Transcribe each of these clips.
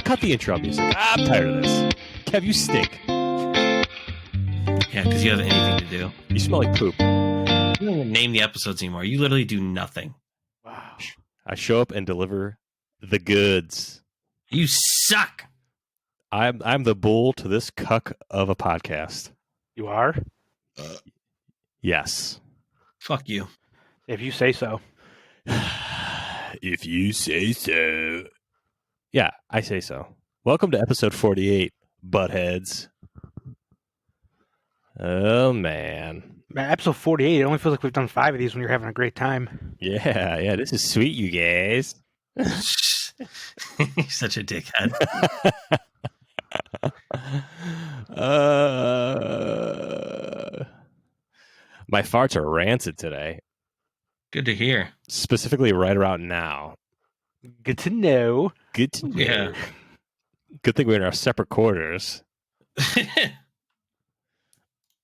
cut the intro music. I'm tired of this. Kev, you stink. Yeah, because you have anything to do. You smell like poop. You don't even name the episodes anymore. You literally do nothing. Wow. I show up and deliver the goods. You suck. I'm the bull to this cuck of a podcast. You are? Yes. Fuck you. If you say so. If you say so. Yeah, I say so. Welcome to episode 48, buttheads. Oh, man. Man, episode 48, it only feels like we've done 5 of these when you're having a great time. Yeah, this is sweet, you guys. You're such a dickhead. My farts are rancid today. Good to hear. Specifically right around now. Good to know. Good to know. Yeah. Good thing we're in our separate quarters.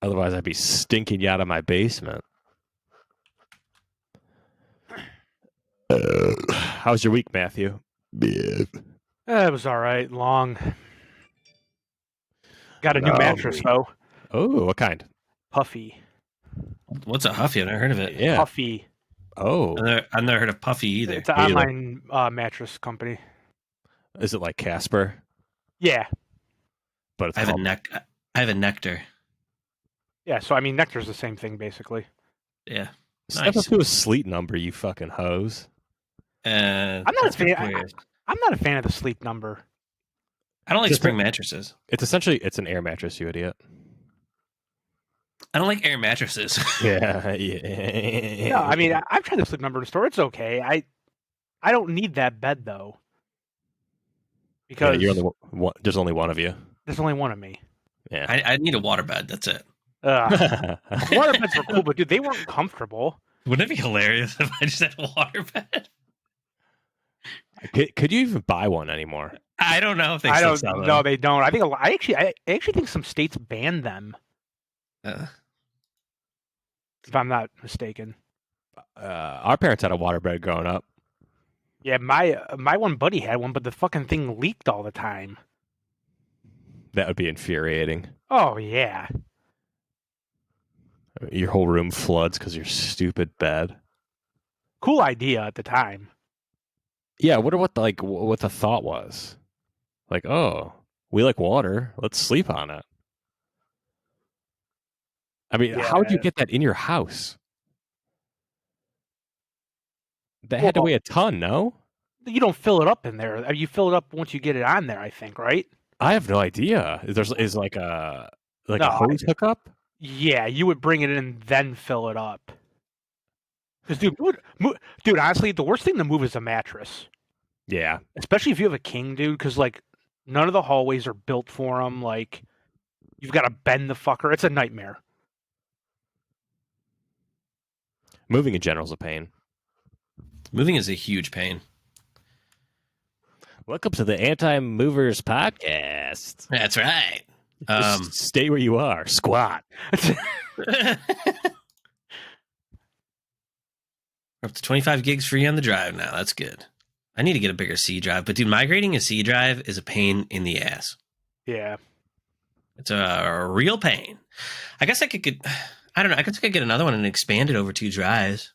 Otherwise, I'd be stinking you out of my basement. How's your week, Matthew? It was all right. Long. Got a new mattress, though. Oh, what kind? Puffy. What's a Huffy? I've never heard of it. Yeah. Puffy. Oh. I've never heard of Puffy either. It's an Me either. online mattress company. Is it like Casper? Yeah. But it's I have called... I have a Nectar. Yeah, so I mean, Nectar's the same thing, basically. Yeah. Step Nice. up to a sleep number, you fucking hose. I'm not a fan. I'm not a fan of the sleep number. I don't like Just spring mattresses. It's an air mattress, you idiot. I don't like air mattresses. Yeah. No, I mean, I've tried the sleep number in the store. It's okay. I don't need that bed, though. Because you're only one, there's only one of you. there's only one of me. Yeah. I need a waterbed. That's it. Water beds were cool, but dude, they weren't comfortable. Wouldn't it be hilarious if I just had a waterbed? Could you even buy one anymore? I don't know if they I still don't. sell them. No, they don't. I actually think some states ban them. If I'm not mistaken. Our parents had a waterbed growing up. Yeah, my one buddy had one, but the fucking thing leaked all the time. That would be infuriating. Oh yeah. Your whole room floods because your stupid bed. Cool idea at the time. Yeah, I wonder what the thought was. Like, oh, we like water. Let's sleep on it. I mean, how would you get that in your house? That had to weigh a ton, no? You don't fill it up in there. You fill it up once you get it on there, I think, right? I have no idea. Is like a No, hose hookup? Yeah, you would bring it in, then fill it up. Because, dude, honestly, the worst thing to move is a mattress. Yeah. Especially if you have a king, dude, because, like, none of the hallways are built for them. Like, you've got to bend the fucker. It's a nightmare. Moving in general is a pain. Moving is a huge pain. Welcome to the Anti-Movers Podcast. That's right. Just stay where you are. Squat. We're up to 25 gigs free on the drive now. That's good. I need to get a bigger C drive, but dude, migrating a C drive is a pain in the ass. Yeah. It's a real pain. I guess I could get, I don't know, I guess I could get another one and expand it over 2 drives.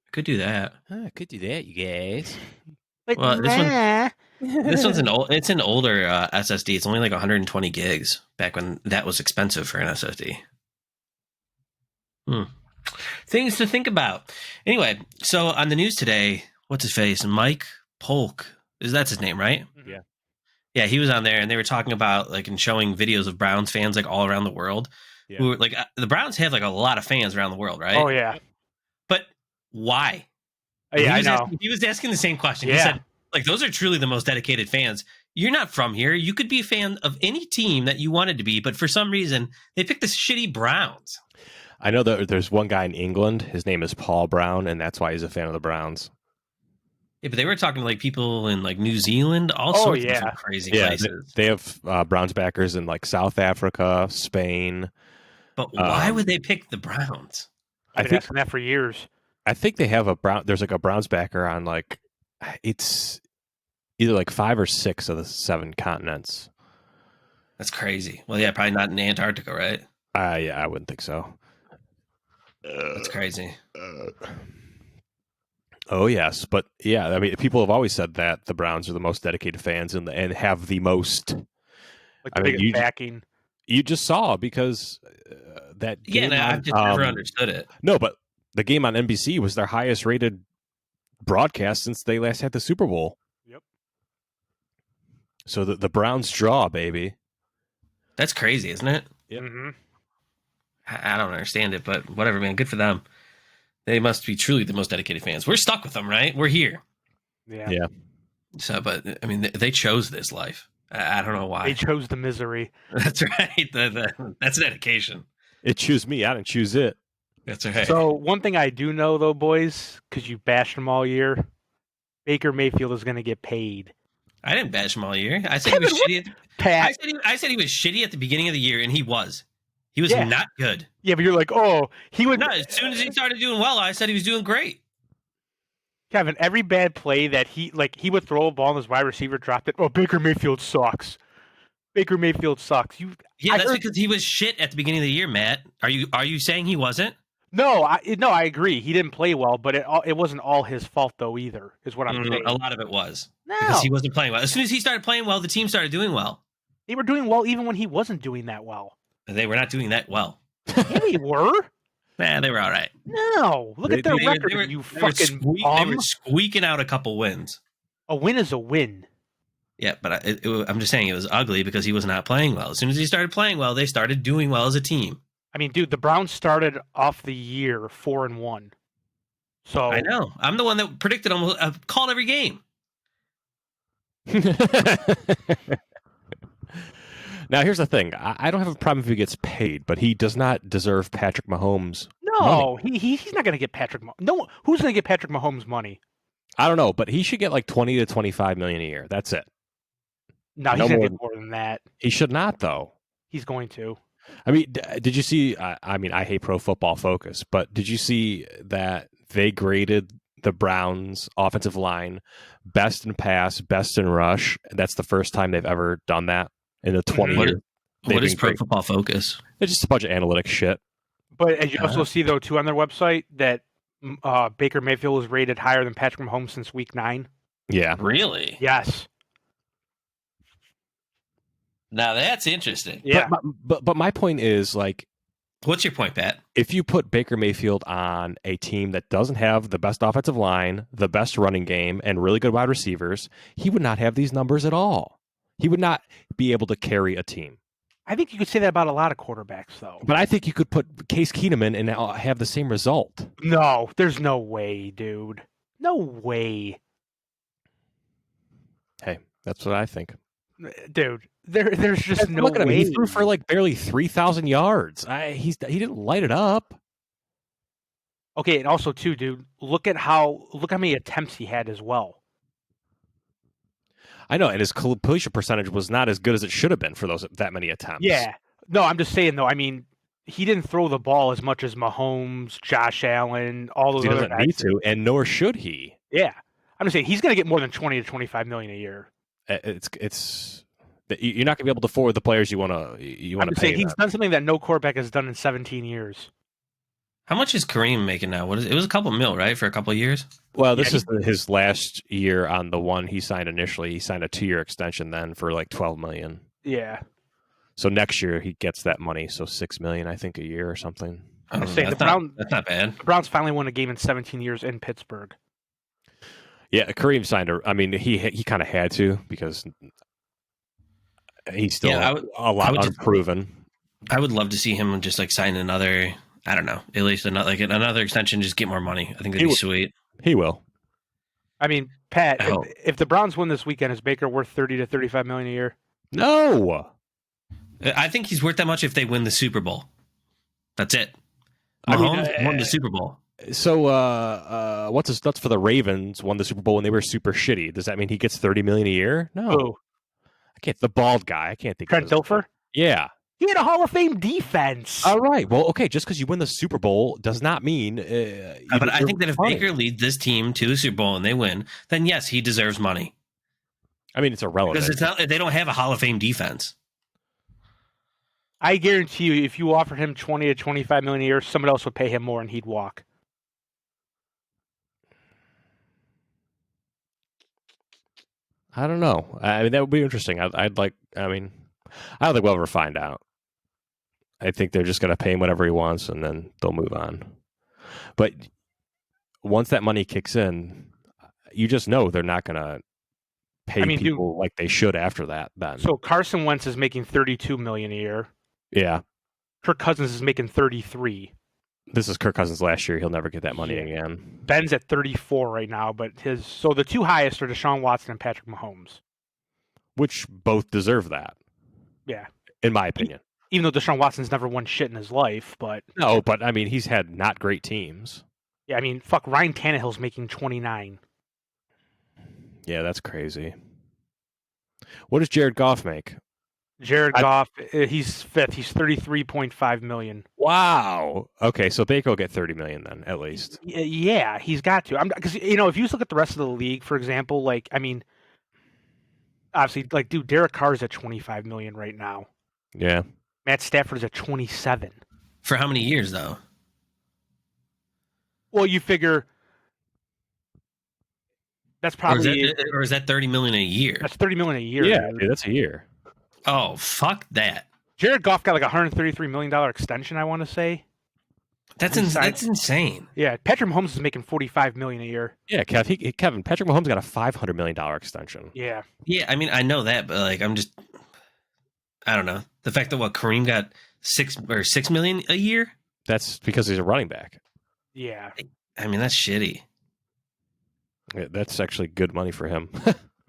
I could do that. I could do that, you guys. Like, Well, this one's it's an older SSD. It's only like 120 gigs back when that was expensive for an SSD. Things to think about. Anyway, so on the news today, what's his face? Mike Polk. That's his name, right? Yeah. Yeah, he was on there and they were talking about like and showing videos of Browns fans like all around the world. Yeah. Who like the Browns have like a lot of fans around the world, right? Oh, yeah. But why? Yeah, I know. He was asking the same question. Yeah. He said, like, those are truly the most dedicated fans. You're not from here. You could be a fan of any team that you wanted to be, but for some reason, they picked the shitty Browns. I know that there's one guy in England. His name is Paul Brown, and that's why he's a fan of the Browns. Yeah, but they were talking to, like, people in, like, New Zealand, all Oh, sorts of yeah. different crazy Yeah, places. they have Browns backers in like South Africa, Spain. But why would they pick the Browns? I've been think- asking that for years. I think they have there's like a Browns backer on like either like 5 or 6 of the 7 continents. That's crazy. Well, yeah, probably not in Antarctica, right? Yeah, I wouldn't think so. That's crazy. Oh yes, but yeah, I mean, people have always said that the Browns are the most dedicated fans and have the most, like the biggest backing. You just saw because that game. Yeah, I've just never understood it. No, but the game on NBC was their highest rated broadcast since they last had the Super Bowl. Yep. So the Browns draw, baby. That's crazy, isn't it? Yep. Mm-hmm. I don't understand it, but whatever, man. Good for them. They must be truly the most dedicated fans. We're stuck with them, right? We're here. Yeah. So, but I mean, they chose this life. I don't know why. They chose the misery. That's right. That's dedication. It chose me. I didn't choose it. That's right. So one thing I do know, though, boys, because you bashed him all year, Baker Mayfield is going to get paid. I didn't bash him all year. I said he was shitty. Pat. I said he was shitty at the beginning of the year, and he was. He was not good. Yeah, but you're like, oh, he would. No, as soon as he started doing well, I said he was doing great. Kevin, every bad play that he would throw a ball and his wide receiver dropped it. Oh, Baker Mayfield sucks. Baker Mayfield sucks. That's because he was shit at the beginning of the year, Matt. Are you saying he wasn't? No, I agree. He didn't play well, but it wasn't all his fault though either. Is what I'm saying. A lot of it was no. Because he wasn't playing well. As soon as he started playing well, the team started doing well. They were doing well even when he wasn't doing that well. They were not doing that well. Yeah, they were. Nah, they were all right. No, look at their record. They were squeaking out a couple wins. A win is a win. Yeah, but I'm just saying it was ugly because he was not playing well. As soon as he started playing well, they started doing well as a team. I mean, dude, the Browns started off the year 4-1. So I know. I'm the one that predicted almost. I've called every game. Now, here's the thing. I don't have a problem if he gets paid, but he does not deserve Patrick Mahomes. No, he's not going to get Patrick. No, who's going to get Patrick Mahomes money? I don't know, but he should get like 20 to 25 million a year. That's it. No, he's going to get more than that. He should not, though. He's going to. I mean, did you see? I mean, I hate Pro Football Focus, but did you see that they graded the Browns' offensive line best in pass, best in rush? That's the first time they've ever done that in the 20 years. What is Pro Football Focus? It's just a bunch of analytic shit. But as you also see, though, too, on their website, that Baker Mayfield was rated higher than Patrick Mahomes since Week 9. Yeah. Really? Yes. Now that's interesting. Yeah. But my point is, like, what's your point, Pat? If you put Baker Mayfield on a team that doesn't have the best offensive line, the best running game, and really good wide receivers, he would not have these numbers at all. He would not be able to carry a team. I think you could say that about a lot of quarterbacks, though. But I think you could put Case Keenum in and have the same result. No, there's no way, dude. No way. Hey, that's what I think. Dude, there's just no look at him. way. He threw for like barely 3,000 yards. He didn't light it up. Okay, and also too, dude, look how many attempts he had as well. I know, and his completion percentage was not as good as it should have been for that many attempts. Yeah. No, I'm just saying though. I mean, he didn't throw the ball as much as Mahomes, Josh Allen, all those other guys. He doesn't need to, and nor should he. Yeah, I'm just saying he's going to get more than 20 to 25 million a year. It's you're not going to be able to afford the players you want to. I'm saying he's done something that no quarterback has done in 17 years. How much is Kareem making now? It was a couple mil, right, for a couple of years? Well, this is his last year on the one he signed initially. He signed a 2-year extension then for like $12 million. Yeah. So next year he gets that money, so $6 million, I think, a year or something. I'm saying that's not bad. The Browns finally won a game in 17 years in Pittsburgh. Yeah, Kareem signed he kind of had to because he's still a lot unproven. I would love to see him just like sign another. I don't know, at least another extension, just get more money. I think that'd be sweet. He will. I mean, Pat, if the Browns win this weekend, is Baker worth 30 to 35 million a year? No. I think he's worth that much if they win the Super Bowl. That's it. Mahomes won the Super Bowl. So, what's his nuts for the Ravens won the Super Bowl when they were super shitty? Does that mean he gets $30 million a year? No. Who? I can't. The bald guy. I can't think. Trent Dilfer? Yeah. He had a Hall of Fame defense. All right. Well, okay. Just because you win the Super Bowl does not mean. But I think that if Baker leads this team to the Super Bowl and they win, then yes, he deserves money. I mean, it's irrelevant. Because it's not, they don't have a Hall of Fame defense. I guarantee you, if you offered him 20 to 25 million a year, someone else would pay him more and he'd walk. I don't know. I mean, that would be interesting. I'd like. I mean, I don't think we'll ever find out. I think they're just going to pay him whatever he wants, and then they'll move on. But once that money kicks in, you just know they're not going to pay people like they should after that. Then, so Carson Wentz is making $32 million a year. Yeah, Kirk Cousins is making 33. This is Kirk Cousins last year. He'll never get that money again. Ben's at 34 right now, but so the two highest are Deshaun Watson and Patrick Mahomes, which both deserve that. Yeah, in my opinion. Even though Deshaun Watson's never won shit in his life, but no, but I mean, he's had not great teams. Yeah, I mean, fuck, Ryan Tannehill's making 29. Yeah, that's crazy. What does Jared Goff make? Jared Goff, he's fifth. He's $33.5 million. Wow. Okay, so Baker will get $30 million then, at least. Yeah, he's got to. Because if you look at the rest of the league, for example, like, I mean, obviously, like, dude, Derek Carr's at $25 million right now. Yeah. Matt Stafford's at 27. For how many years, though? Well, you figure that's probably, or is that $30 million a year? That's $30 million a year. Yeah, dude, that's a year. Oh, fuck that. Jared Goff got like a $133 million extension, I want to say. That's insane. Yeah, Patrick Mahomes is making $45 million a year. Yeah, Kevin, Patrick Mahomes got a $500 million extension. Yeah. Yeah, I mean, I know that, but like, I don't know. The fact that Kareem got $6 million a year? That's because he's a running back. Yeah. I mean, that's shitty. Yeah, that's actually good money for him.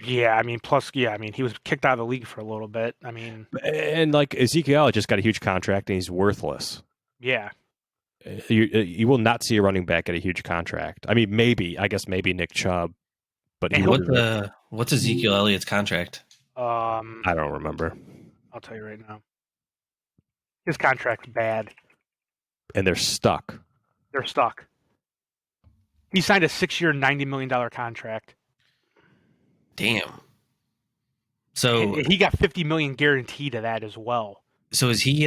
Yeah, I mean, plus, yeah, I mean, he was kicked out of the league for a little bit. I mean, and like Ezekiel just got a huge contract and he's worthless. Yeah. You will not see a running back get a huge contract. I mean, maybe Nick Chubb, but what's Ezekiel Elliott's contract? I don't remember. I'll tell you right now. His contract's bad. And they're stuck. They're stuck. He signed a 6-year, $90 million contract. Damn. So he got $50 million guaranteed to that as well. So is he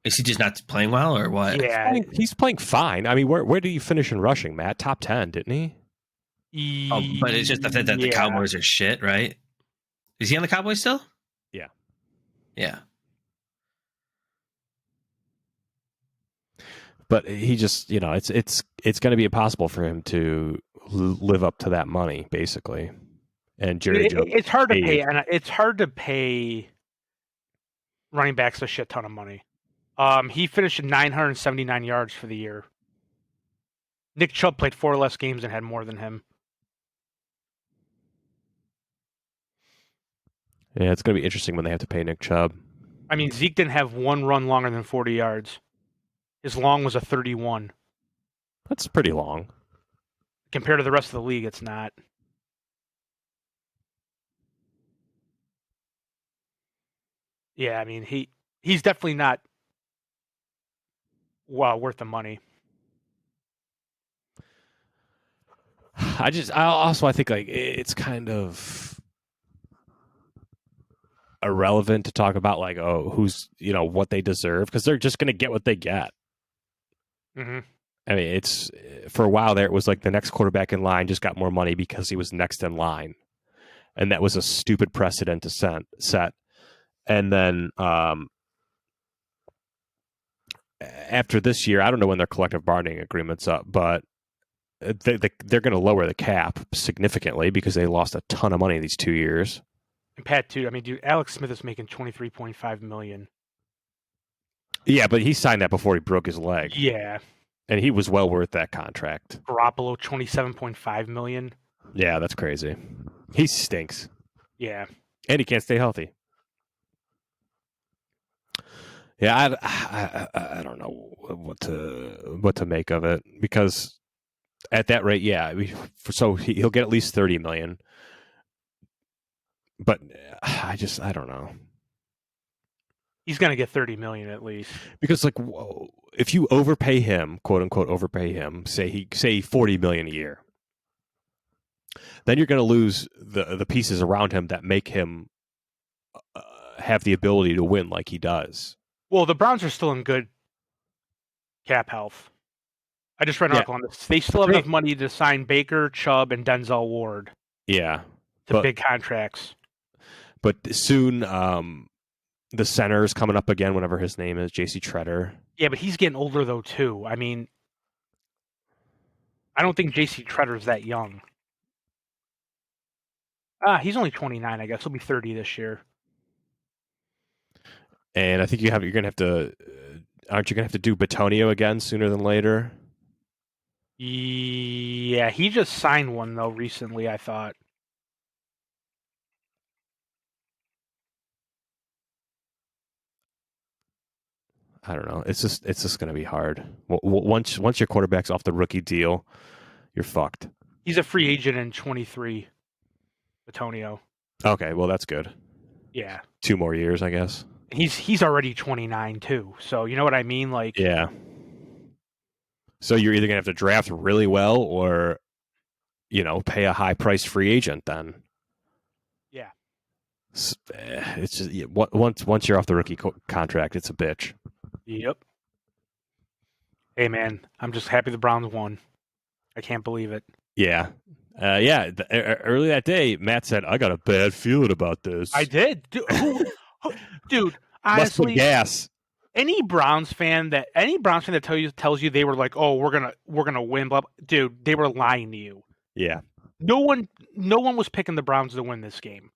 just not playing well or what? Yeah, he's playing fine. I mean, where did he finish in rushing, Matt? Top 10, didn't he? But it's just the fact that the Cowboys are shit, right? Is he on the Cowboys still? Yeah. Yeah. But he just, it's going to be impossible for him to live up to that money, basically. And Jerry Jones, it's hard to pay, and it's hard to pay running backs a shit ton of money. He finished at 979 yards for the year. Nick Chubb played 4 less games and had more than him. Yeah, it's going to be interesting when they have to pay Nick Chubb. I mean, Zeke didn't have one run longer than 40 yards. His long was a 31. That's pretty long. Compared to the rest of the league, it's not. Yeah, I mean, he's definitely not worth the money. I think like it's kind of irrelevant to talk about like, who's, what they deserve, because they're just going to get what they get. Mm-hmm. I mean, it's for a while there, it was like the next quarterback in line just got more money because he was next in line. And that was a stupid precedent to set. And then after this year, I don't know when their collective bargaining agreement's up, but they're going to lower the cap significantly because they lost a ton of money these 2 years. And Pat, too. I mean, dude, Alex Smith is making $23.5 million. Yeah, but he signed that before he broke his leg. Yeah. And he was well worth that contract. Garoppolo, $27.5 million. Yeah, that's crazy. He stinks. Yeah. And he can't stay healthy. Yeah, I don't know what to make of it, because at that rate, yeah, so he'll get at least $30 million. But I don't know. He's going to get $30 million at least. Because like, if you overpay him, quote unquote overpay him, say $40 million a year, then you're going to lose the pieces around him that make him have the ability to win like he does. Well, the Browns are still in good cap health. I just read an article on this. They still have enough money to sign Baker, Chubb, and Denzel Ward. Yeah. To big contracts. But soon, the center is coming up again, whatever his name is, J.C. Treader. Yeah, but he's getting older, though, too. I mean, I don't think J.C. Treader's that young. He's only 29, I guess. He'll be 30 this year. And I think you're going to have to, aren't you going to have to do Bitonio again sooner than later? Yeah, he just signed one, though, recently, I thought. I don't know. It's just going to be hard. Once your quarterback's off the rookie deal, you're fucked. He's a free agent in 23, Bitonio. Okay, well, that's good. Yeah. 2 more years, I guess. He's already 29 too, so you know what I mean. Like, yeah. So you're either gonna have to draft really well, or pay a high priced free agent. Then, yeah, it's just once you're off the rookie contract, it's a bitch. Yep. Hey man, I'm just happy the Browns won. I can't believe it. Yeah. Early that day, Matt said, "I got a bad feeling about this." I did, dude. Honestly, gas. Any Browns fan that tells you they were like, "Oh, we're gonna win," blah, blah, dude, they were lying to you. Yeah. No one was picking the Browns to win this game.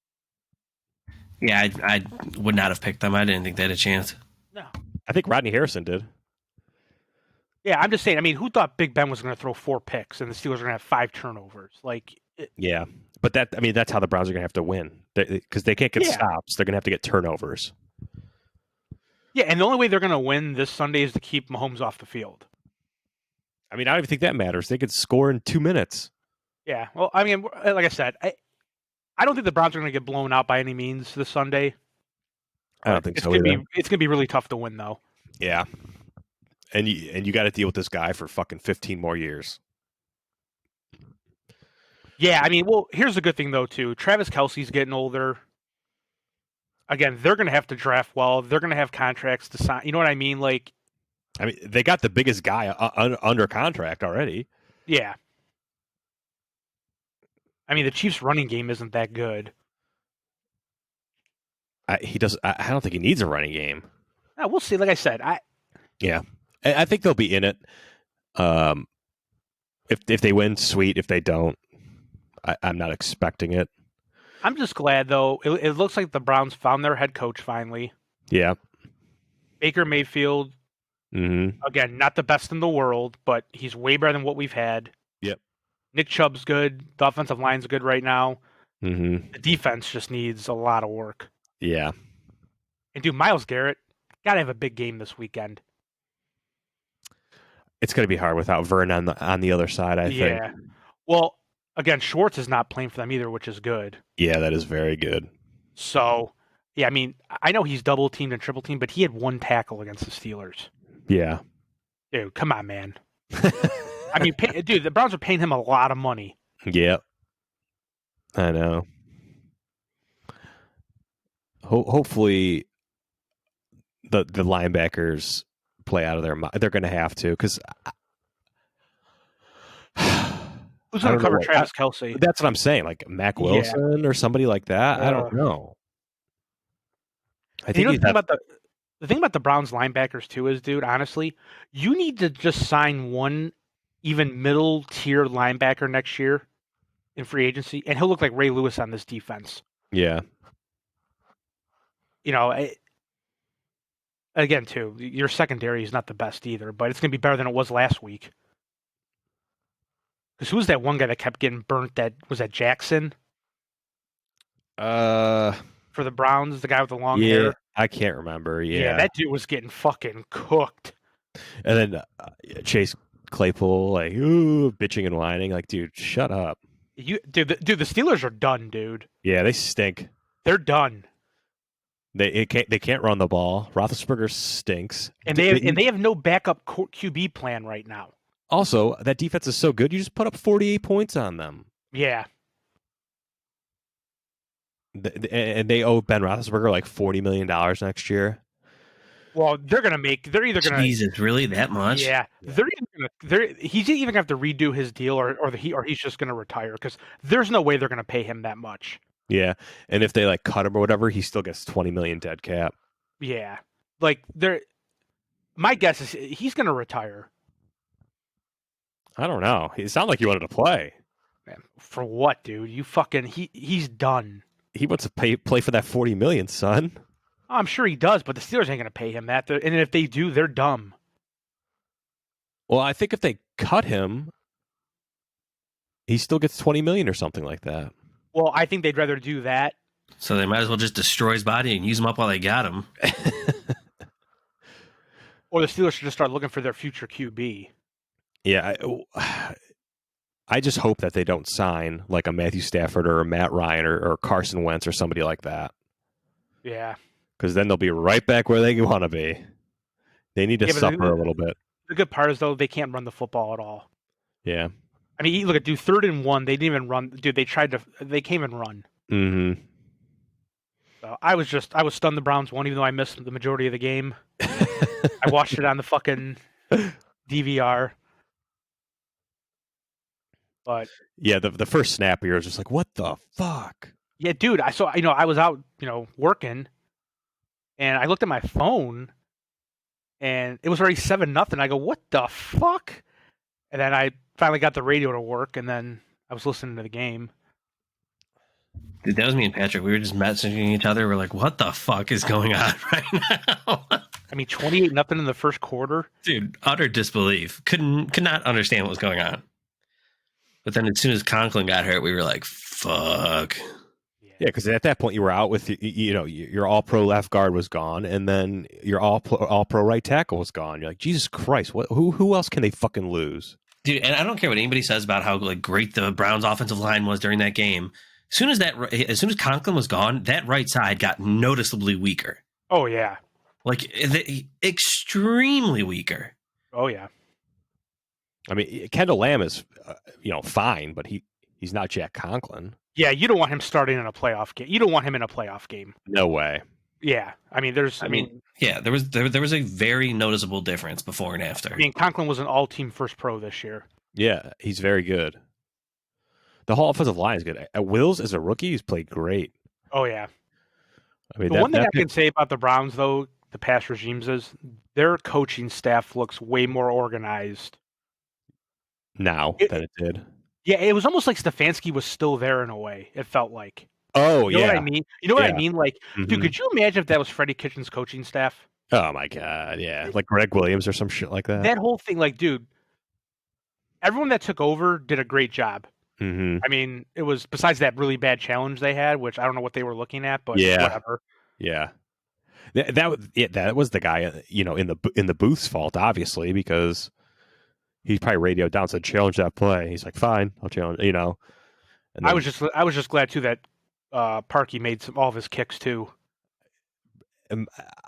Yeah, I would not have picked them. I didn't think they had a chance. No. I think Rodney Harrison did. Yeah, I'm just saying. I mean, who thought Big Ben was going to throw 4 picks and the Steelers are going to have 5 turnovers? Yeah, but that's how the Browns are going to have to win, because they can't get stops. They're going to have to get turnovers. Yeah, and the only way they're going to win this Sunday is to keep Mahomes off the field. I mean, I don't even think that matters. They could score in 2 minutes. Yeah, well, I mean, like I said, I don't think the Browns are going to get blown out by any means this Sunday. I don't think so. It's going to be really tough to win, though. Yeah. And you got to deal with this guy for fucking 15 more years. Yeah, I mean, well, here's the good thing though too. Travis Kelce's getting older. Again, they're going to have to draft well. They're going to have contracts to sign. You know what I mean? Like, I mean, they got the biggest guy under contract already. Yeah. I mean, the Chiefs' running game isn't that good. I don't think he needs a running game. No, we'll see. Like I said, I think they'll be in it. If they win, sweet. If they don't, I'm not expecting it. I'm just glad though. It looks like the Browns found their head coach finally. Yeah. Baker Mayfield. Mm-hmm. Again, not the best in the world, but he's way better than what we've had. Yep. Nick Chubb's good. The offensive line's good right now. Mm-hmm. The defense just needs a lot of work. Yeah. And dude, Myles Garrett gotta have a big game this weekend. It's going to be hard without Vern on the other side, I think. Yeah. Well, again, Schwartz is not playing for them either, which is good. Yeah, that is very good. So, yeah, I mean, I know he's double teamed and triple teamed, but he had 1 tackle against the Steelers. Yeah. Dude, come on, man. I mean, dude, the Browns are paying him a lot of money. Yep. I know. Hopefully the linebackers play out of their mind. They're going to have to, because who's going to cover Travis Kelce? That's what I'm saying. Like Mac Wilson or somebody like that. I don't know. I think the thing about the Browns linebackers too is, dude, honestly, you need to just sign one even middle tier linebacker next year in free agency, and he'll look like Ray Lewis on this defense. Yeah. You know, again, too, your secondary is not the best either, but it's going to be better than it was last week. Because who was that one guy that kept getting burnt? Was that Jackson? For the Browns, the guy with the long hair. I can't remember. Yeah, that dude was getting fucking cooked. And then Chase Claypool, like, ooh, bitching and whining, like, dude, shut up. The Steelers are done, dude. Yeah, they stink. They're done. They can't run the ball. Roethlisberger stinks, and they have no backup QB plan right now. Also, that defense is so good, you just put up 48 points on them. Yeah. And they owe Ben Roethlisberger like $40 million next year. Well, they're either gonna. Jesus, really that much? Yeah, they're either gonna. He's even gonna have to redo his deal, or he's just gonna retire because there's no way they're gonna pay him that much. Yeah, and if they like cut him or whatever, he still gets $20 million dead cap. Yeah, like they're. My guess is he's gonna retire. I don't know. It sounded like he wanted to play. Man, for what, dude? You fucking he's done. He wants to play for that $40 million, son. I'm sure he does, but the Steelers ain't gonna pay him that. And if they do, they're dumb. Well, I think if they cut him, he still gets $20 million or something like that. Well, I think they'd rather do that. So they might as well just destroy his body and use him up while they got him. Or the Steelers should just start looking for their future QB. Yeah, I just hope that they don't sign like a Matthew Stafford or a Matt Ryan or Carson Wentz or somebody like that. Yeah. Because then they'll be right back where they want to be. They need to suffer a little bit. The good part is, though, they can't run the football at all. Yeah. I mean, look at 3rd and 1. They didn't even run. Dude, they came and run. Mm-hmm. So I was stunned the Browns won, even though I missed the majority of the game. I watched it on the fucking DVR. But yeah, the first snap here was just like, what the fuck? Yeah, dude, I was out, working, and I looked at my phone, and it was already 7-0. I go, what the fuck? And then I finally got the radio to work, and then I was listening to the game. Dude, that was me and Patrick. We were just messaging each other. We're like, what the fuck is going on right now? I mean, 28-0 in the first quarter. Dude, utter disbelief. Could not understand what was going on. But then as soon as Conklin got hurt, we were like, fuck. Yeah, because at that point you were out with, your all-pro left guard was gone, and then your all-pro right tackle was gone. You're like, Jesus Christ, who else can they fucking lose? Dude, and I don't care what anybody says about how great the Browns' offensive line was during that game. As soon as Conklin was gone, that right side got noticeably weaker. Oh, yeah. Extremely weaker. Oh, yeah. I mean, Kendall Lamb is, fine, but he's not Jack Conklin. Yeah, you don't want him starting in a playoff game. You don't want him in a playoff game. No way. Yeah, I mean, there was a very noticeable difference before and after. I mean, Conklin was an all-team first pro this year. Yeah, he's very good. The whole offensive line is good. Wills, as a rookie, he's played great. Oh, yeah. I mean, the one thing I can say about the Browns, though, the past regimes, is their coaching staff looks way more organized now than it did. Yeah, it was almost like Stefanski was still there in a way. It felt like. Oh, you know yeah. what I mean? You know what I mean? Like, Mm-hmm. Dude, could you imagine if that was Freddie Kitchens' coaching staff? Oh, my God, yeah. Like Greg Williams or some shit like that. That whole thing, like, dude, everyone that took over did a great job. Mm-hmm. I mean, it was, besides that really bad challenge they had, which I don't know what they were looking at, but whatever. Yeah. That was the guy, in the booth's fault, obviously, because he probably radioed down, said, challenge that play. He's like, fine, I'll challenge, And then, I was just glad, too, that Parkey made all of his kicks, too.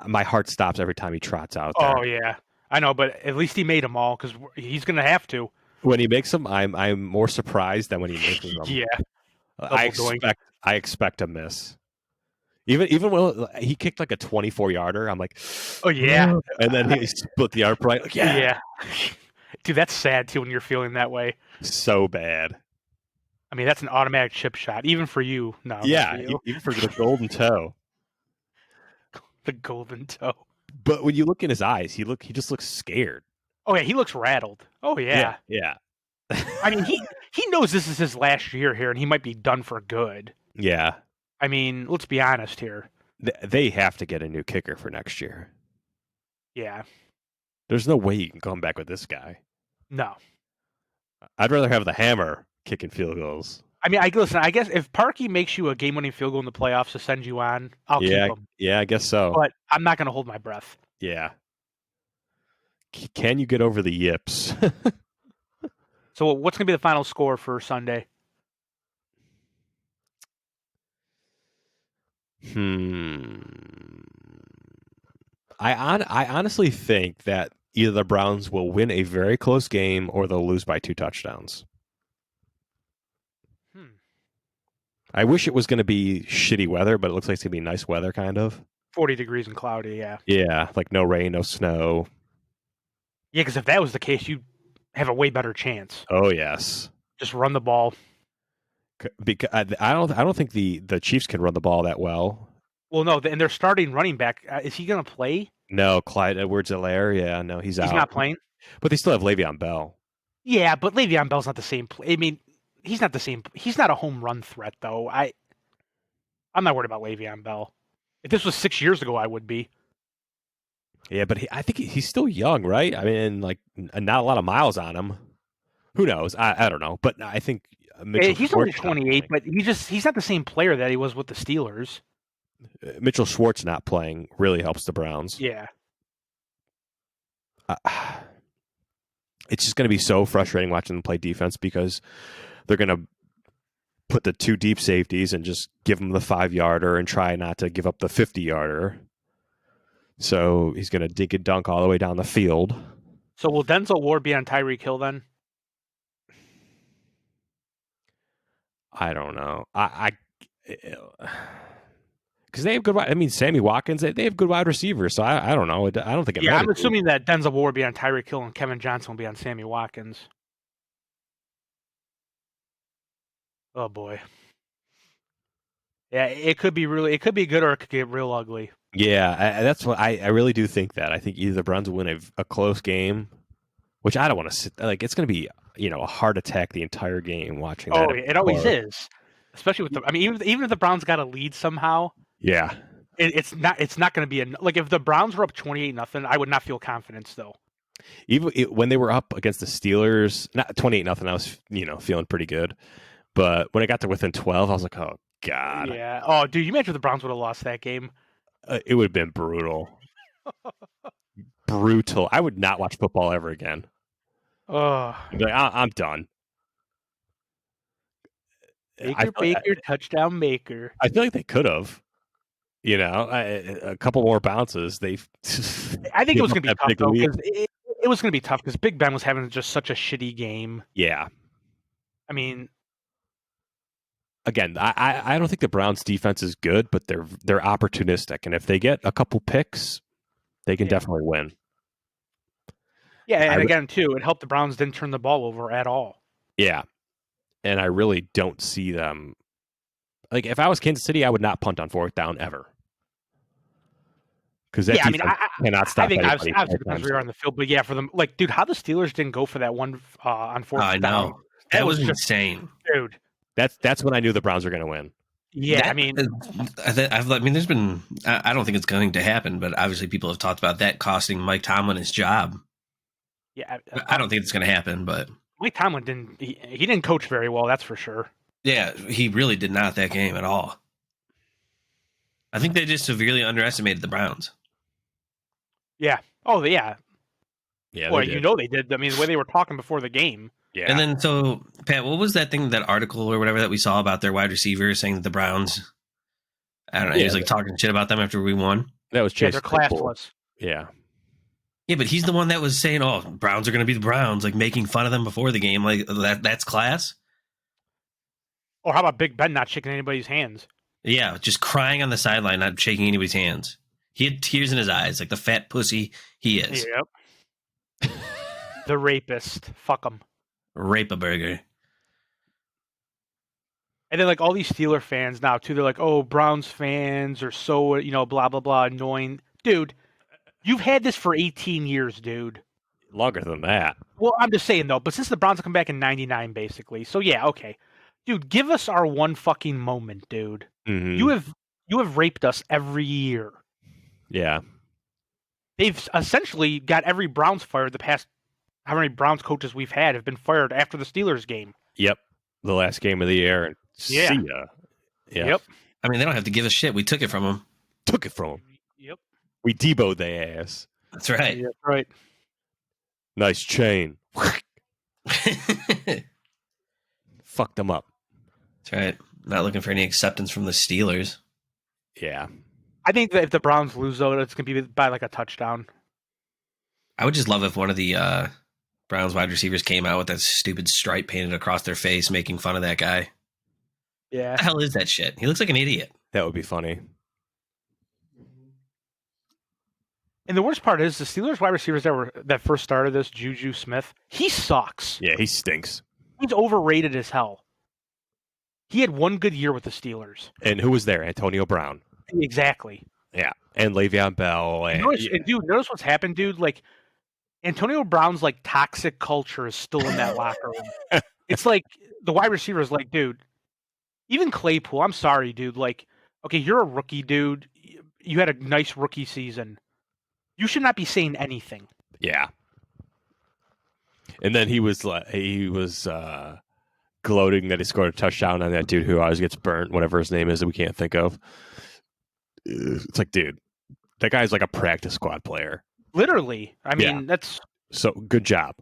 My heart stops every time he trots out there. Oh, yeah. I know, but at least he made them all, because he's going to have to. When he makes them, I'm more surprised than when he makes them. Yeah. I expect a miss. Even when he kicked like a 24-yarder, I'm like, oh yeah. And then he split the upright. Like, yeah. Dude, that's sad too when you're feeling that way. So bad. I mean, that's an automatic chip shot, even for you. No. Yeah, even for the golden toe. The golden toe. But when you look in his eyes, he just looks scared. Oh yeah, he looks rattled. Oh yeah. Yeah. I mean, he knows this is his last year here, and he might be done for good. Yeah. I mean, let's be honest here. They have to get a new kicker for next year. Yeah. There's no way you can come back with this guy. No. I'd rather have the hammer kicking field goals. I mean, I guess if Parkey makes you a game-winning field goal in the playoffs to send you on, I'll keep him. Yeah, I guess so. But I'm not going to hold my breath. Yeah. Can you get over the yips? So what's going to be the final score for Sunday? I honestly think that either the Browns will win a very close game or they'll lose by 2 touchdowns. I wish it was going to be shitty weather, but it looks like it's going to be nice weather, kind of. 40 degrees and cloudy, yeah. Yeah, like no rain, no snow. Yeah, because if that was the case, you'd have a way better chance. Oh yes. Just run the ball. Because I don't think the Chiefs can run the ball that well. Well, no, and they're starting running back. Is he going to play? No, Clyde Edwards-Helaire. Yeah, no, he's out. He's not playing. But they still have Le'Veon Bell. Yeah, but Le'Veon Bell's not the same. I mean, he's not the same. He's not a home run threat, though. I'm not worried about Le'Veon Bell. If this was 6 years ago, I would be. Yeah, but I think he's still young, right? I mean, like, not a lot of miles on him. Who knows? I don't know. But I think He's only 28, but he's not the same player that he was with the Steelers. Mitchell Schwartz not playing really helps the Browns. Yeah. It's just going to be so frustrating watching them play defense because they're going to put the 2 deep safeties and just give him the 5-yarder and try not to give up the 50-yarder. So he's going to dink and dunk all the way down the field. So will Denzel Ward be on Tyreek Hill then? I don't know. Because they have good. I mean, Sammy Watkins. They have good wide receivers. So I don't know. I don't think. Yeah, I'm assuming that Denzel Ward will be on Tyreek Hill and Kevin Johnson will be on Sammy Watkins. Oh boy. Yeah, it could be good or it could get real ugly. Yeah, that's what I really do think that. I think either the Browns will win a close game, which I don't want to sit. Like it's going to be a heart attack the entire game watching. Oh, it always is, especially with the. I mean, even if the Browns got a lead somehow. Yeah, it's not going to be like if the Browns were up 28-0, I would not feel confidence though. Even when they were up against the Steelers, not 28-0, I was feeling pretty good, but when it got to within 12, I was like, oh god. Yeah. Oh, dude, you imagine if the Browns would have lost that game? It would have been brutal. Brutal. I would not watch football ever again. Oh, I'd be like, I'm done. Baker, touchdown maker. I feel like they could have. A couple more bounces. I think it was going to be tough though, because it was going to be tough because Big Ben was having just such a shitty game. Yeah. I mean, again, I don't think the Browns' defense is good, but they're opportunistic, and if they get a couple picks, they can definitely win. Yeah, and again, too, it helped the Browns didn't turn the ball over at all. Yeah, and I really don't see them. Like, if I was Kansas City, I would not punt on 4th down ever. Because that defense cannot stop. I think obviously depends where you are on the field, but yeah, for them, like, dude, how the Steelers didn't go for that one on 4th down? I know that was insane, dude. That's when I knew the Browns were going to win. Yeah, I mean, there's been. I don't think it's going to happen, but obviously people have talked about that costing Mike Tomlin his job. Yeah, I don't think it's going to happen, but Mike Tomlin didn't. He didn't coach very well, that's for sure. Yeah, he really did not that game at all. I think they just severely underestimated the Browns. Yeah. Oh, yeah. Yeah. Well, they did. I mean, the way they were talking before the game. Yeah. And then, so, Pat, what was that article or whatever that we saw about their wide receiver saying that the Browns, I don't know, he was like talking shit about them after we won? That was Chase. They're classless. Yeah. Yeah, but he's the one that was saying, oh, Browns are going to be the Browns, like making fun of them before the game. Like, that's class? Or how about Big Ben not shaking anybody's hands? Yeah, just crying on the sideline, not shaking anybody's hands. He had tears in his eyes, like the fat pussy he is. Yep. The rapist. Fuck him. Rape a burger. And then, like, all these Steeler fans now, too, they're like, oh, Browns fans are so, blah, blah, blah, annoying. Dude, you've had this for 18 years, dude. Longer than that. Well, I'm just saying, though, but since the Browns have come back in 99, basically. So, yeah, okay. Dude, give us our one fucking moment, dude. Mm-hmm. You have raped us every year. Yeah. They've essentially got every Browns fired the past. How many Browns coaches we've had have been fired after the Steelers game? Yep. The last game of the year. And yeah. See ya. Yeah. Yep. I mean, they don't have to give a shit. We took it from them. Took it from them. Yep. We Debo'd their ass. That's right. Yeah, that's right. Nice chain. Fuck them up. That's right. Not looking for any acceptance from the Steelers. Yeah. I think that if the Browns lose, though, it's going to be by like a touchdown. I would just love if one of the Browns wide receivers came out with that stupid stripe painted across their face, making fun of that guy. Yeah. What the hell is that shit? He looks like an idiot. That would be funny. And the worst part is the Steelers wide receivers that first started this, Juju Smith, he sucks. Yeah, he stinks. He's overrated as hell. He had one good year with the Steelers. And who was there? Antonio Brown. Exactly. Yeah, and Le'Veon Bell. And Dude, notice what's happened, dude. Like, Antonio Brown's like toxic culture is still in that locker room. It's like the wide receiver is like, dude, even Claypool. I'm sorry, dude. Like, okay, you're a rookie, dude. You had a nice rookie season. You should not be saying anything. Yeah. And then he was gloating that he scored a touchdown on that dude who always gets burnt, whatever his name is that we can't think of. It's like, dude, that guy's like a practice squad player. Literally. I mean, that's So good job.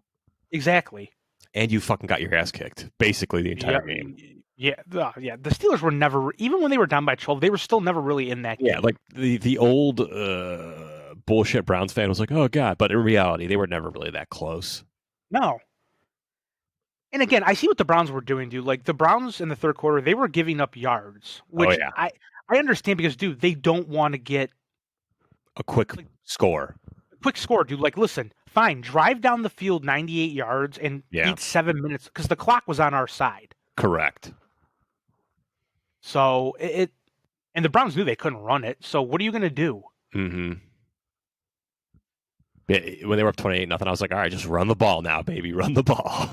exactly. And you fucking got your ass kicked basically the entire game. Yeah, yeah. The Steelers were never, even when they were down by 12, they were still never really in that game. Yeah, like the old bullshit Browns fan was like, oh god, but in reality, they were never really that close. No. And again, I see what the Browns were doing, dude. Like the Browns in the third quarter, they were giving up yards, which yeah. I understand because, dude, they don't want to get A quick score. a quick score, dude. Like, listen, fine, drive down the field 98 yards and Yeah. eat 7 minutes because the clock was on our side. Correct. So and the Browns knew they couldn't run it. So what are you going to do? Mm-hmm. Yeah, when they were up 28-0, I was like, all right, just run the ball now, baby. Run the ball.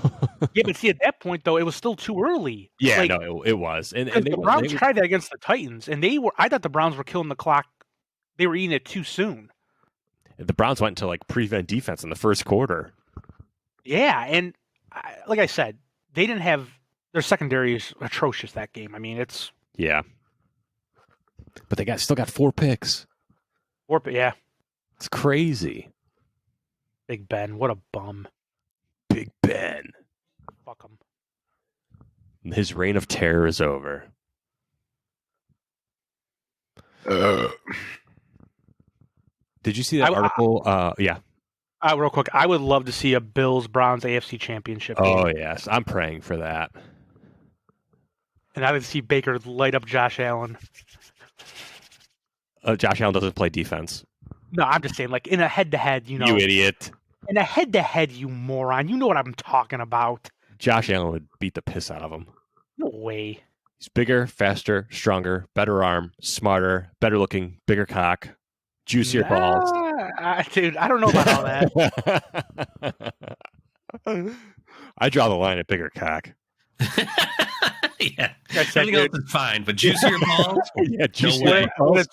Yeah, but see, at that point, though, it was still too early. Yeah, Like, no, it was. And the Browns tried that against the Titans, and I thought the Browns were killing the clock. They were eating it too soon. the Browns went into like prevent defense in the first quarter. Yeah, and like I said, they didn't have their secondary is atrocious that game. I mean, it's Yeah. But they still got 4 picks. yeah, It's crazy. Big Ben, what a bum. Big Ben. Fuck him. His reign of terror is over. Did you see that article? Yeah. Real quick, I would love to see a Bills Browns AFC Championship game. Oh, yes. I'm praying for that. And I would see Baker light up Josh Allen. Josh Allen doesn't play defense. No, I'm just saying, like, in a head-to-head, you know. You idiot. In a head-to-head, you moron. You know what I'm talking about. Josh Allen would beat the piss out of him. No way. He's bigger, faster, stronger, better arm, smarter, better looking, bigger cock, juicier balls. Dude, I don't know about all that. I draw the line at bigger cock. Yeah, I said, everything else is fine, but juicier balls. Yeah, juicier way. balls.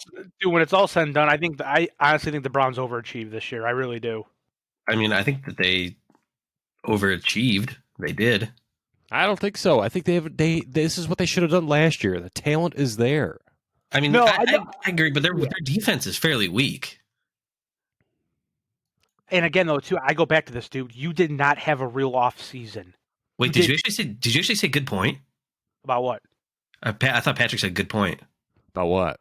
When it's all said and done, I honestly think the Browns overachieved this year. I really do. I mean, I think that they overachieved. They did. I don't think so. I think this is what they should have done last year. The talent is there. I mean, No, I agree, but their defense is fairly weak. And again, though, too, I go back to this, dude. You did not have a real off season. Wait, did you actually say good point? About what? I thought Patrick said good point About what?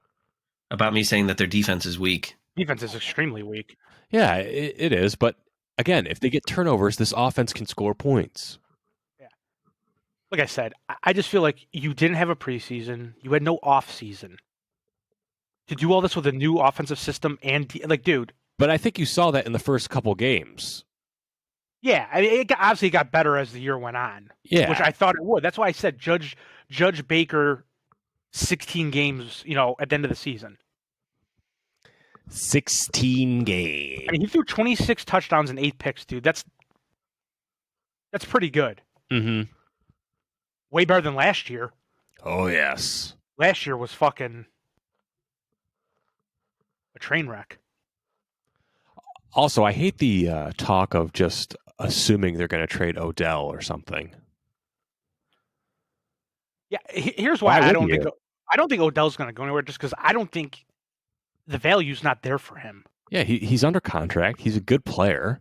about me saying that their defense is weak. Defense is extremely weak. Yeah, it is. But again, if they get turnovers, this offense can score points. Like I said, I just feel like you didn't have a preseason. You had no off season. To do all this with a new offensive system and like, dude. But I think you saw that in the first couple games. Yeah, I mean, obviously got better as the year went on. Yeah. Which I thought it would. That's why I said Judge Baker 16 games, at the end of the season. 16 games. I mean, he threw 26 touchdowns and 8 picks, dude. That's pretty good. Mm-hmm. Way better than last year. Oh, yes. Last year was fucking a train wreck. Also, I hate the talk of just assuming they're going to trade Odell or something. Yeah, here's why Why I would don't you? think Odell's going to go anywhere. Just because I don't think the value's not there for him. Yeah, he's under contract. He's a good player.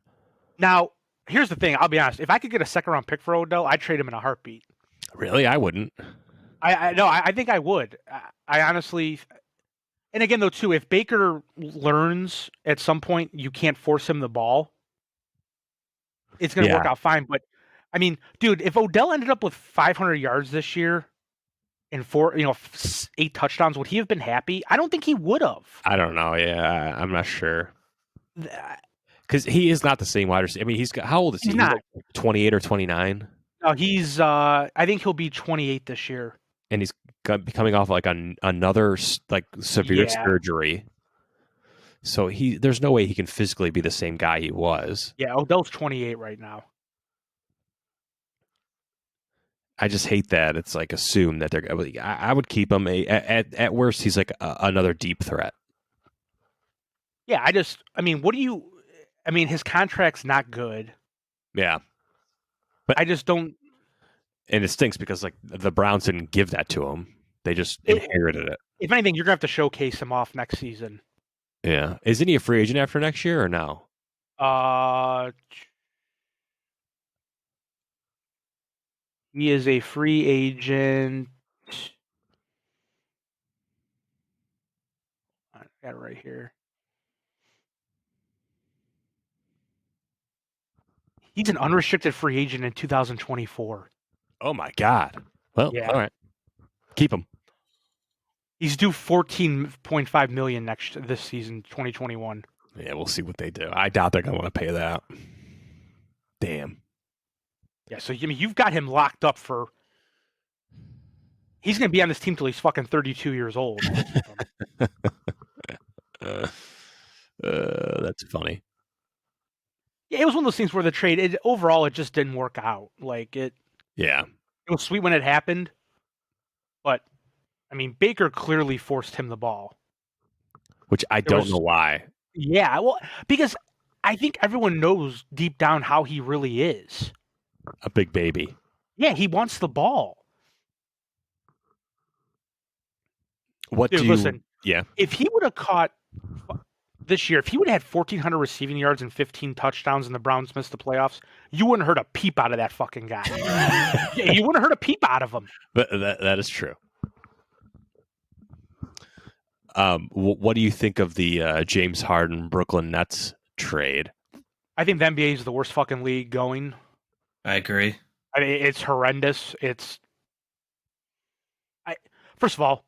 Now, here's the thing. I'll be honest. If I could get a second round pick for Odell, I'd trade him in a heartbeat. Really? I wouldn't. I think I would. I honestly. And again, though, too, if Baker learns at some point you can't force him the ball, it's going to work out fine. But, I mean, dude, if Odell ended up with 500 yards this year, and 8 touchdowns, would he have been happy? I don't think he would have. I don't know. Yeah, I'm not sure. Because he is not the same wide receiver. I mean, how old is he? He's not. Like 28 or 29? No, he's. I think he'll be 28 this year. And he's coming off like another like severe surgery. So there's no way he can physically be the same guy he was. Yeah, Odell's 28 right now. I just hate that it's like assumed that they're. I would keep him. At worst, he's like another deep threat. Yeah, what do you? I mean, his contract's not good. Yeah, but I just don't. And it stinks because like the Browns didn't give that to him; they just inherited it. If anything, you're gonna have to showcase him off next season. Yeah, isn't he a free agent after next year or no? He is a free agent. I got it right here. He's an unrestricted free agent in 2024. Oh my God! Well, yeah. All right, keep him. He's due $14.5 million this season, 2021. Yeah, we'll see what they do. I doubt they're gonna want to pay that. Damn. Yeah, so you've got him locked up for. He's gonna be on this team till he's fucking 32 years old. That's funny. Yeah, it was one of those things where the trade overall it just didn't work out. Like it. Yeah. It was sweet when it happened, but I mean Baker clearly forced him the ball, which I don't know why. Yeah, well, because I think everyone knows deep down how he really is. A big baby. Yeah, he wants the ball. Listen, yeah. If he would have caught this year, if he would have had 1,400 receiving yards and 15 touchdowns and the Browns missed the playoffs, you wouldn't have heard a peep out of that fucking guy. Yeah, you wouldn't have heard a peep out of him. But that is true. What do you think of the James Harden Brooklyn Nets trade? I think the NBA is the worst fucking league going. I agree. I mean, it's horrendous. First of all,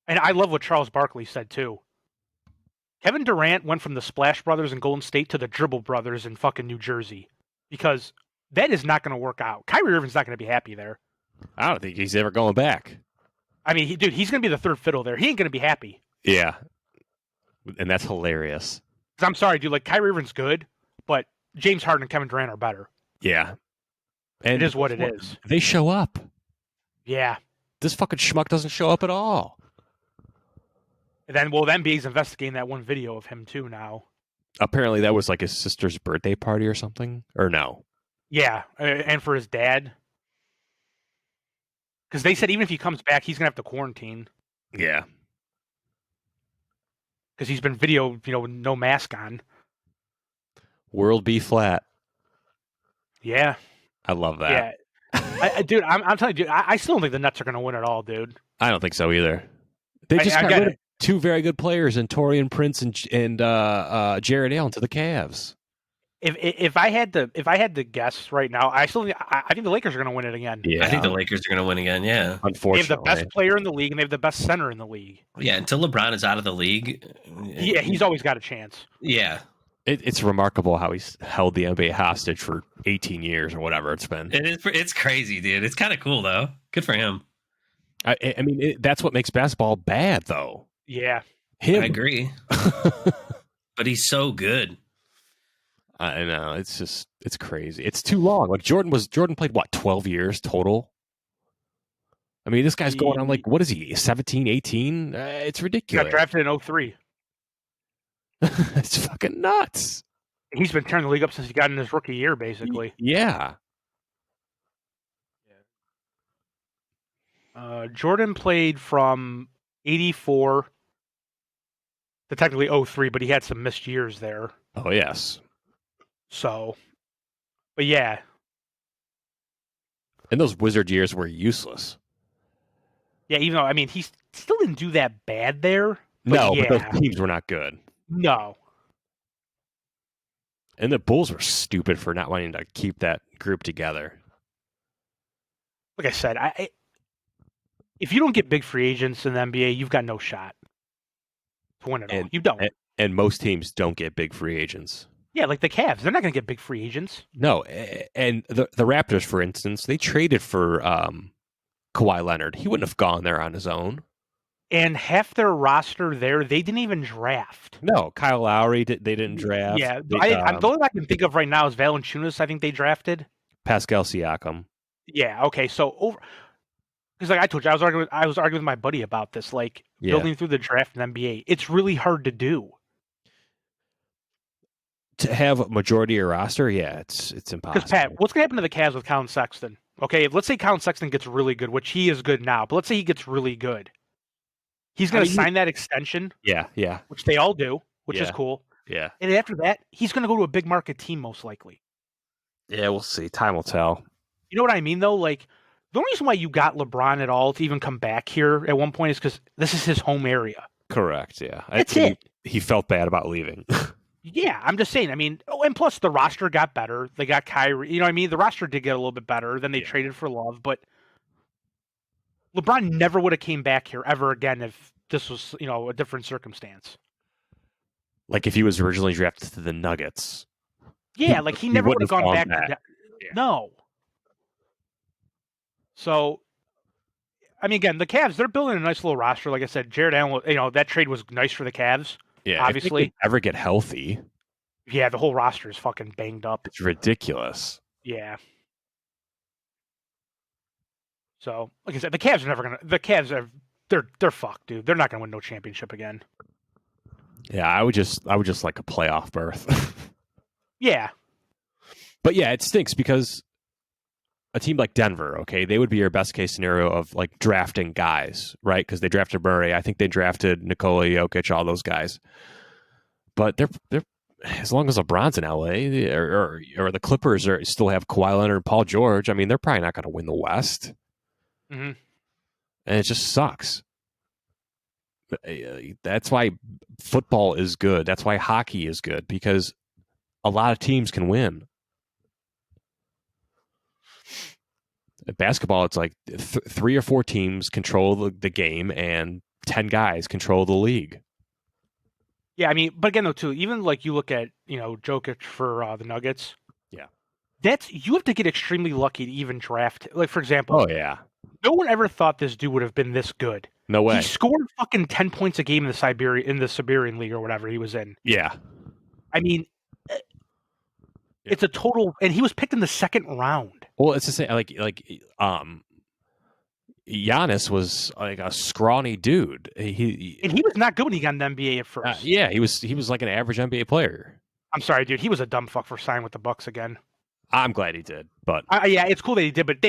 and I love what Charles Barkley said too. Kevin Durant went from the Splash Brothers in Golden State to the Dribble Brothers in fucking New Jersey because that is not going to work out. Kyrie Irving's not going to be happy there. I don't think he's ever going back. I mean, he's going to be the third fiddle there. He ain't going to be happy. Yeah, and that's hilarious. I'm sorry, dude. Like Kyrie Irving's good, but James Harden and Kevin Durant are better. Yeah, and it is what it is. They show up. Yeah, this fucking schmuck doesn't show up at all. And then, the NBA's investigating that one video of him too now. Apparently, that was like his sister's birthday party or something, or no? Yeah, and for his dad, because they said even if he comes back, he's gonna have to quarantine. Yeah, because he's been videoed, with no mask on. World be flat. Yeah, I love that. Yeah, dude, I'm telling you, dude, I still don't think the Nets are gonna win it all, dude. I don't think so either. They just got rid of two very good players in Torian Prince and Jared Allen to the Cavs. If I had to guess right now, I think the Lakers are going to win it again. Yeah, I think the Lakers are going to win again. Yeah, unfortunately, they have the best player in the league and they have the best center in the league. Yeah, until LeBron is out of the league. Yeah, he's always got a chance. Yeah, it's remarkable how he's held the NBA hostage for 18 years or whatever it's been. It's crazy, dude. It's kind of cool though. Good for him. I mean, that's what makes basketball bad, though. Yeah, him. I agree. But he's so good. I know. It's crazy. It's too long. Like Jordan played what, 12 years total? I mean, this guy's going on like, what is he, 17, 18? It's ridiculous. He got drafted in 03. It's fucking nuts. He's been tearing the league up since he got in his rookie year, basically. Yeah. Jordan played from 84 to technically 03, but he had some missed years there. Oh, yes. So, but yeah. And those Wizard years were useless. Yeah, even though, I mean, he still didn't do that bad there. But yeah. But those teams were not good. No. And the Bulls were stupid for not wanting to keep that group together. Like I said, if you don't get big free agents in the NBA, you've got no shot to win it all. You don't. And most teams don't get big free agents. Yeah, like the Cavs, they're not going to get big free agents. No, and the Raptors, for instance, they traded for Kawhi Leonard. He wouldn't have gone there on his own. And half their roster there, they didn't even draft. No, Kyle Lowry, they didn't draft. Yeah, the only one I can think of right now is Valanciunas. I think they drafted Pascal Siakam. Yeah. Okay. So over, because like I told you, I was arguing with my buddy about this. Like building through the draft in NBA, it's really hard to do. To have a majority of your roster, yeah, it's impossible. Because Pat, what's gonna happen to the Cavs with Colin Sexton? Okay, let's say Colin Sexton gets really good, which he is good now. But let's say he gets really good. He's going to sign that extension. Yeah. Which they all do, which is cool. Yeah. And after that, he's going to go to a big market team most likely. Yeah, we'll see. Time will tell. You know what I mean, though? Like, the only reason why you got LeBron at all to even come back here at one point is because this is his home area. Correct, yeah. That's it. He felt bad about leaving. Yeah, I'm just saying. I mean, and plus the roster got better. They got Kyrie. You know what I mean? The roster did get a little bit better. Then they traded for Love, but LeBron never would have came back here ever again if this was, a different circumstance. Like if he was originally drafted to the Nuggets. Yeah, like he never would have gone back. No. So, I mean, again, the Cavs, they're building a nice little roster. Like I said, Jared Allen, that trade was nice for the Cavs. Yeah, obviously. If they ever get healthy. Yeah, the whole roster is fucking banged up. It's ridiculous. Yeah. So, like I said, the Cavs are never gonna. The Cavs are they're fucked, dude. They're not gonna win no championship again. Yeah, I would just like a playoff berth. Yeah. But yeah, it stinks because a team like Denver, okay, they would be your best case scenario of like drafting guys, right? Because they drafted Murray. I think they drafted Nikola Jokic, all those guys. But they're as long as LeBron's in LA or the Clippers still have Kawhi Leonard and Paul George, I mean, they're probably not going to win the West. Mm-hmm. And it just sucks. That's why football is good. That's why hockey is good, because a lot of teams can win. At basketball, it's like 3 or 4 teams control the game and 10 guys control the league. Yeah, I mean, but again, though, too, even like you look at, Jokic for the Nuggets. Yeah. You have to get extremely lucky to even draft. Like, for example. Oh, yeah. No one ever thought this dude would have been this good. No way. He scored fucking 10 points a game in the Siberian League or whatever he was in. Yeah. I mean, it's a total, and he was picked in the second round. Well, it's the same. Like Giannis was like a scrawny dude. He was not good when he got in the NBA at first. Yeah, he was like an average NBA player. I'm sorry, dude. He was a dumb fuck for signing with the Bucks again. I'm glad he did, but yeah, it's cool that he did, but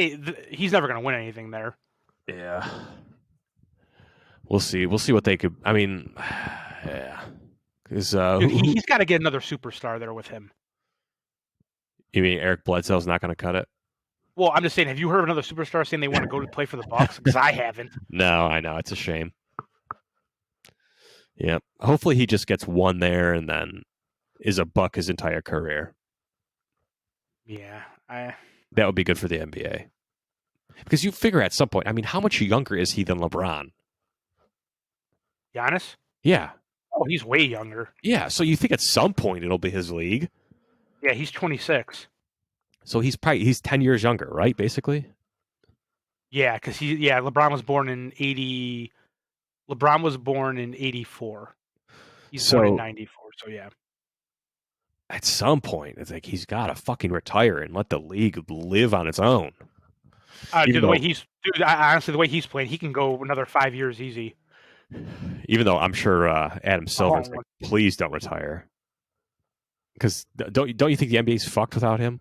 he's never going to win anything there. Yeah, we'll see. We'll see what they could. I mean, yeah, because he's got to get another superstar there with him. You mean Eric Bledsoe's not going to cut it? Well, I'm just saying, have you heard of another superstar saying they want to go to play for the Bucks? Because I haven't. No, I know. It's a shame. Yeah. Hopefully he just gets one there and then is a Buck his entire career. Yeah. That would be good for the NBA. Because you figure at some point, I mean, how much younger is he than LeBron? Giannis? Yeah. Oh, he's way younger. Yeah. So you think at some point it'll be his league? Yeah, he's 26. So he's 10 years younger, right? Basically. Yeah, because LeBron was born in 80. LeBron was born in 84. He's born in 94. So yeah. At some point, it's like he's got to fucking retire and let the league live on its own. Honestly, the way he's playing, he can go another 5 years easy. Even though I'm sure Adam Silver's like, please don't retire. Because don't you think the NBA's fucked without him?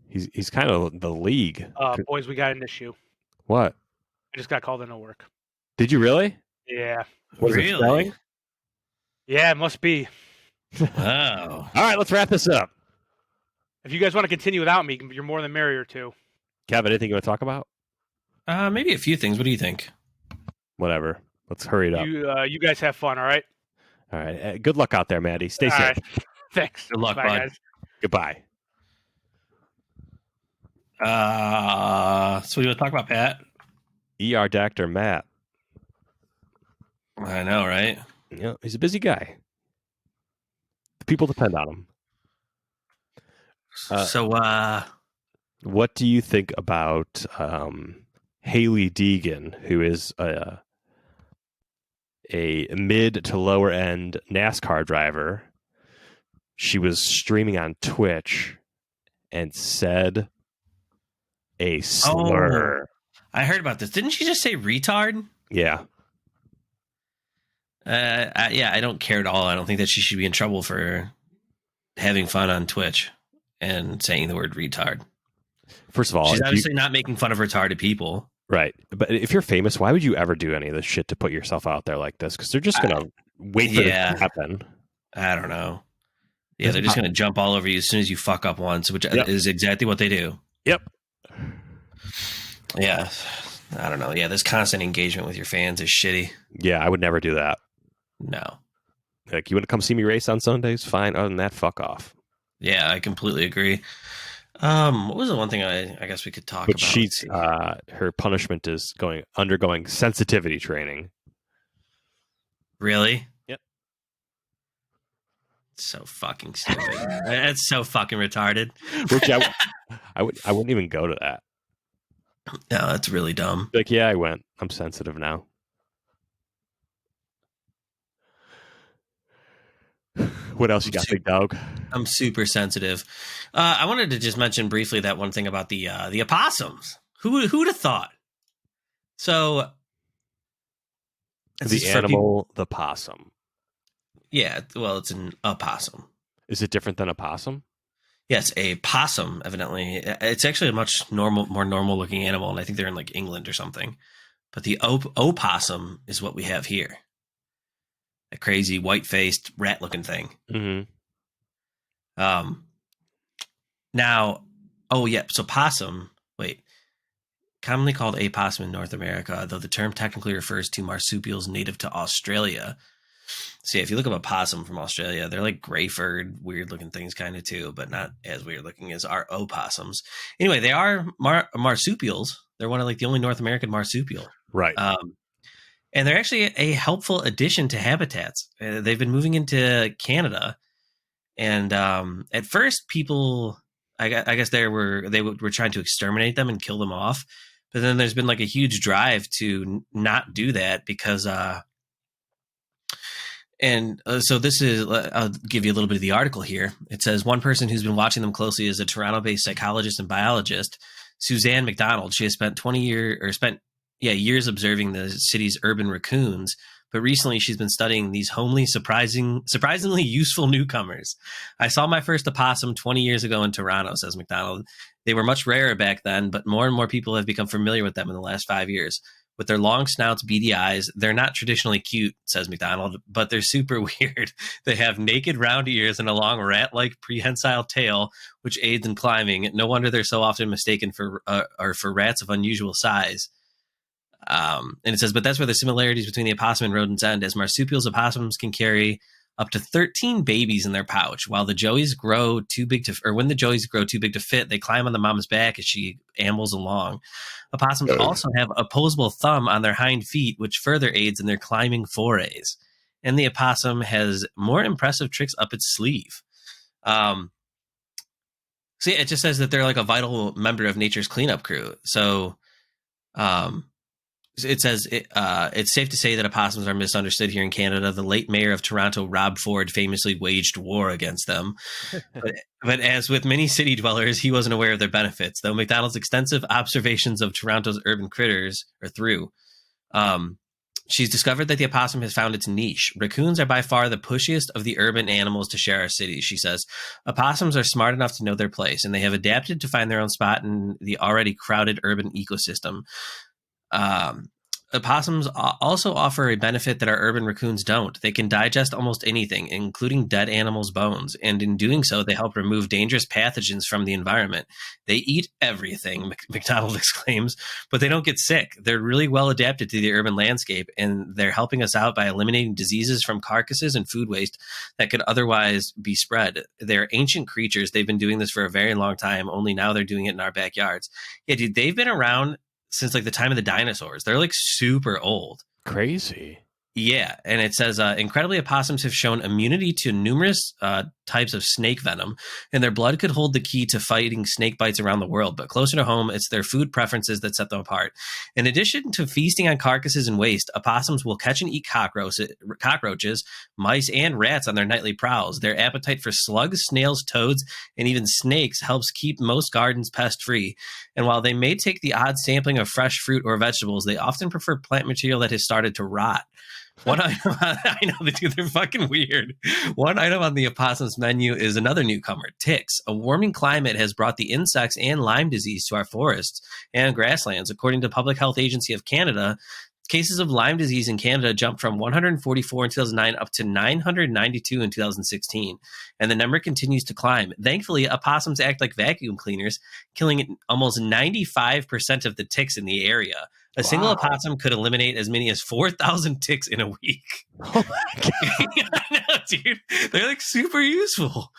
He's kind of the league. Boys, we got an issue. What? I just got called into work. Did you really? Yeah. Was it snowing? Yeah, it must be. Wow. All right, let's wrap this up. If you guys want to continue without me, you're more than merrier too. Kevin, anything you want to talk about? Maybe a few things. What do you think? Whatever. Let's hurry it up. You guys have fun, all right? All right. Good luck out there, Maddie. Stay safe. Right. Thanks. Good luck, bye, bud. guys. Goodbye. So we want to talk about Pat? ER Dr. Matt. I know, right? Yeah, he's a busy guy. The people depend on him. What do you think about Haley Deegan, who is a mid to lower end NASCAR driver? She was streaming on Twitch and said a slur. I heard about this. Didn't she just say retard? Yeah. I don't care at all. I don't think that she should be in trouble for having fun on Twitch and saying the word retard. First of all, she's obviously not making fun of retarded people. Right. But if you're famous, why would you ever do any of this shit to put yourself out there like this? Because they're just going to wait for it to happen. I don't know. Yeah, they're just going to jump all over you as soon as you fuck up once, which is exactly what they do. Yep. Yeah. I don't know. Yeah, this constant engagement with your fans is shitty. Yeah, I would never do that. No. Like, you want to come see me race on Sundays? Fine. Other than that, fuck off. Yeah, I completely agree. What was the one thing I guess we could talk about? She's her punishment is undergoing sensitivity training. Really? Yep. So fucking stupid. That's so fucking retarded. Which I wouldn't even go to that. No, that's really dumb. Like, yeah, I went. I'm sensitive now. What else you got, big dog? I'm super sensitive. I wanted to just mention briefly that one thing about the opossums. Who'd have thought? So the animal, the possum. Yeah, well, it's an opossum. Is it different than a possum? Yes, a possum. Evidently, it's actually a much more normal looking animal, and I think they're in like England or something. But the opossum is what we have here. A crazy white-faced rat-looking thing. Mm-hmm. Now, so possum. Wait, commonly called opossum in North America, though the term technically refers to marsupials native to Australia. So yeah, if you look up a possum from Australia, they're like gray-furred, weird-looking things, kind of too, but not as weird-looking as our opossums. Anyway, they are marsupials. They're one of like the only North American marsupial. Right. And they're actually a helpful addition to habitats. They've been moving into Canada, and at first, people, I guess they were trying to exterminate them and kill them off. But then there's been like a huge drive to not do that because, so this is, I'll give you a little bit of the article here. It says one person who's been watching them closely is a Toronto-based psychologist and biologist, Suzanne McDonald. She has spent years observing the city's urban raccoons, but recently she's been studying these homely, surprisingly useful newcomers. I saw my first opossum 20 years ago in Toronto, says McDonald. They were much rarer back then, but more and more people have become familiar with them in the last 5 years. With their long snouts, beady eyes, they're not traditionally cute, says McDonald, but they're super weird. They have naked round ears and a long rat-like prehensile tail, which aids in climbing. No wonder they're so often mistaken for rats of unusual size. And it says, but that's where the similarities between the opossum and rodents end. As marsupials, opossums can carry up to 13 babies in their pouch. While the joeys grow too big to fit, they climb on the mom's back as she ambles along. Opossums also have opposable thumb on their hind feet, which further aids in their climbing forays. And the opossum has more impressive tricks up its sleeve. So yeah, it just says that they're like a vital member of nature's cleanup crew. So, it says it's safe to say that opossums are misunderstood here in Canada. The late mayor of Toronto, Rob Ford, famously waged war against them. But as with many city dwellers, he wasn't aware of their benefits, though McDonald's extensive observations of Toronto's urban critters are through. She's discovered that the opossum has found its niche. Raccoons are by far the pushiest of the urban animals to share our cities, she says. Opossums are smart enough to know their place, and they have adapted to find their own spot in the already crowded urban ecosystem. Opossums also offer a benefit that our urban raccoons don't. They can digest almost anything, including dead animals' bones, and in doing so, they help remove dangerous pathogens from the environment. They eat everything, McDonald exclaims, but they don't get sick. They're really well adapted to the urban landscape, and they're helping us out by eliminating diseases from carcasses and food waste that could otherwise be spread. They're ancient creatures. They've been doing this for a very long time, only now they're doing it in our backyards. Yeah, dude, they've been around since like the time of the dinosaurs. They're like super old. Crazy. Yeah, and it says incredibly, opossums have shown immunity to numerous types of snake venom, and their blood could hold the key to fighting snake bites around the world. But closer to home, it's their food preferences that set them apart. In addition to feasting on carcasses and waste, opossums will catch and eat cockroaches, mice, and rats on their nightly prowls. Their appetite for slugs, snails, toads, and even snakes helps keep most gardens pest-free. And while they may take the odd sampling of fresh fruit or vegetables, they often prefer plant material that has started to rot. One item, I know they're fucking weird. One item on the opossum's menu is another newcomer, ticks. A warming climate has brought the insects and Lyme disease to our forests and grasslands. According to Public Health Agency of Canada, cases of Lyme disease in Canada jumped from 144 in 2009 up to 992 in 2016, and the number continues to climb. Thankfully, opossums act like vacuum cleaners, killing almost 95% of the ticks in the area. A single opossum could eliminate as many as 4,000 ticks in a week. Oh my God. I know, dude. They're like super useful.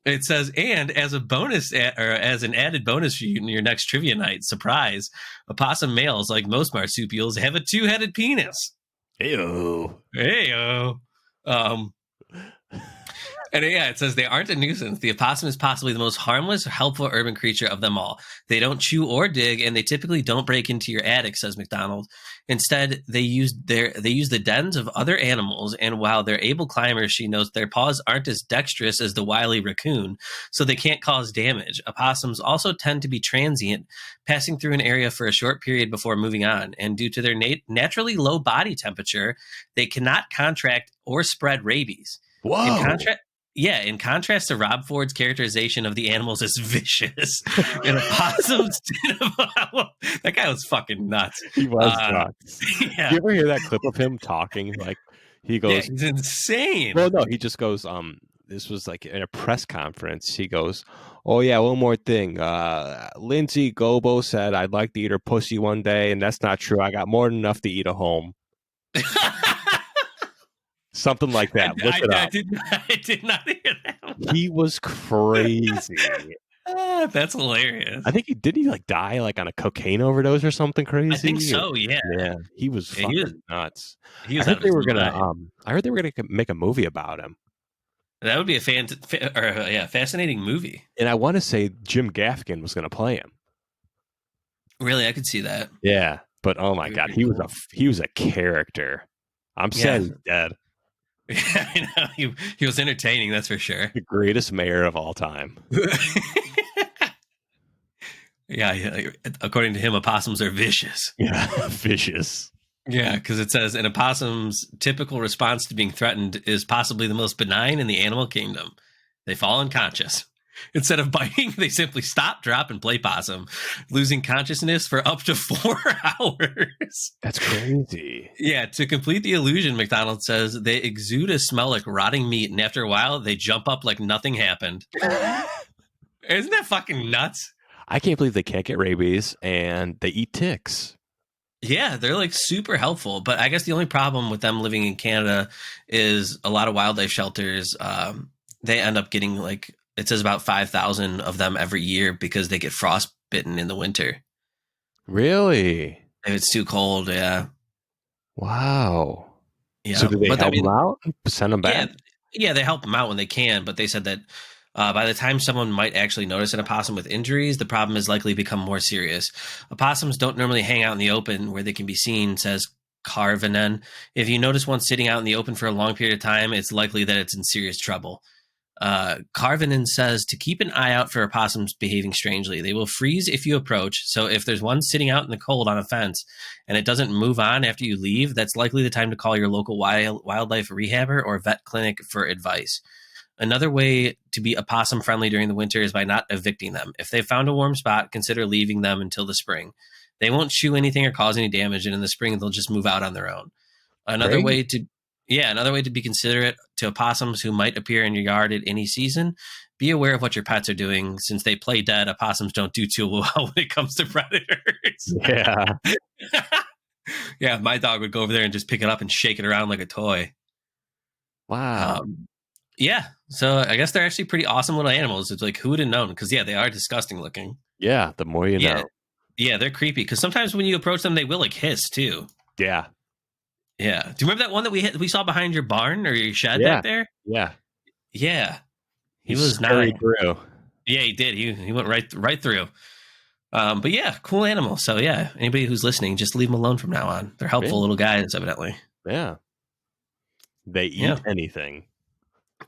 It says, and as a bonus, or as an added bonus for you in your next trivia night, surprise, opossum males, like most marsupials, have a two-headed penis. Ew. Heyo. And yeah, it says they aren't a nuisance. The opossum is possibly the most harmless, helpful urban creature of them all. They don't chew or dig, and they typically don't break into your attic, says McDonald. Instead, they use the dens of other animals, and while they're able climbers, she notes their paws aren't as dexterous as the wily raccoon, so they can't cause damage. Opossums also tend to be transient, passing through an area for a short period before moving on, and due to their naturally low body temperature, they cannot contract or spread rabies. Whoa. In contrast to Rob Ford's characterization of the animals as vicious, and opossums, that guy was fucking nuts. He was nuts. Yeah. You ever hear that clip of him talking? Like he goes, he's insane. Well, no, he just goes, this was like in a press conference. He goes, oh yeah, one more thing. Lindsay Gobo said I'd like to eat her pussy one day, and that's not true. I got more than enough to eat at home. Something like that. Look it up. I did not hear that. He was crazy. That's hilarious. I think he like die like on a cocaine overdose or something crazy. I think so. Yeah. Yeah. He was fucking nuts. He was I heard they were gonna. I heard they were gonna make a movie about him. That would be a fascinating movie. And I want to say Jim Gaffigan was gonna play him. Really, I could see that. Yeah, but oh my God, he was a character. I'm sad he's dead. I know he was entertaining, that's for sure. The greatest mayor of all time. Yeah, according to him, opossums are vicious. Yeah, vicious. Yeah, because it says an opossum's typical response to being threatened is possibly the most benign in the animal kingdom. They fall unconscious. Instead of biting, they simply stop, drop, and play possum, losing consciousness for up to 4 hours. That's crazy. Yeah, to complete the illusion, McDonald says, they exude a smell like rotting meat, and after a while, they jump up like nothing happened. Isn't that fucking nuts? I can't believe they can't get rabies, and they eat ticks. Yeah, they're like super helpful, but I guess the only problem with them living in Canada is a lot of wildlife shelters, they end up getting like, it says about 5,000 of them every year because they get frostbitten in the winter. Really? If it's too cold, yeah. Wow. Yeah. So do they help them out? Send them back? Yeah, they help them out when they can, but they said that by the time someone might actually notice an opossum with injuries, the problem has likely become more serious. Opossums don't normally hang out in the open where they can be seen, says Karvanen. If you notice one sitting out in the open for a long period of time, it's likely that it's in serious trouble. Karvanen says to keep an eye out for opossums behaving strangely. They will freeze if you approach, so if there's one sitting out in the cold on a fence and it doesn't move on after you leave, that's likely the time to call your local wildlife rehabber or vet clinic for advice. Another way to be opossum friendly during the winter is by not evicting them. If they've found a warm spot, consider leaving them until the spring. They won't chew anything or cause any damage, and in the spring they'll just move out on their own. Another way to be considerate to opossums who might appear in your yard at any season. Be aware of what your pets are doing. Since they play dead, opossums don't do too well when it comes to predators. Yeah. Yeah, my dog would go over there and just pick it up and shake it around like a toy. Wow. Yeah, so I guess they're actually pretty awesome little animals. It's like, who would have known? Because, yeah, they are disgusting looking. Yeah, the more you know. Yeah, they're creepy. Because sometimes when you approach them, they will, like, hiss, too. Yeah. Yeah. Do you remember that one that we saw behind your barn or your shed back there? Yeah. Yeah. He He was scurried nice. through. Yeah, he did. He went right through. But yeah, cool animal. So yeah, anybody who's listening, just leave them alone from now on. They're helpful little guys, evidently. Yeah. They eat anything.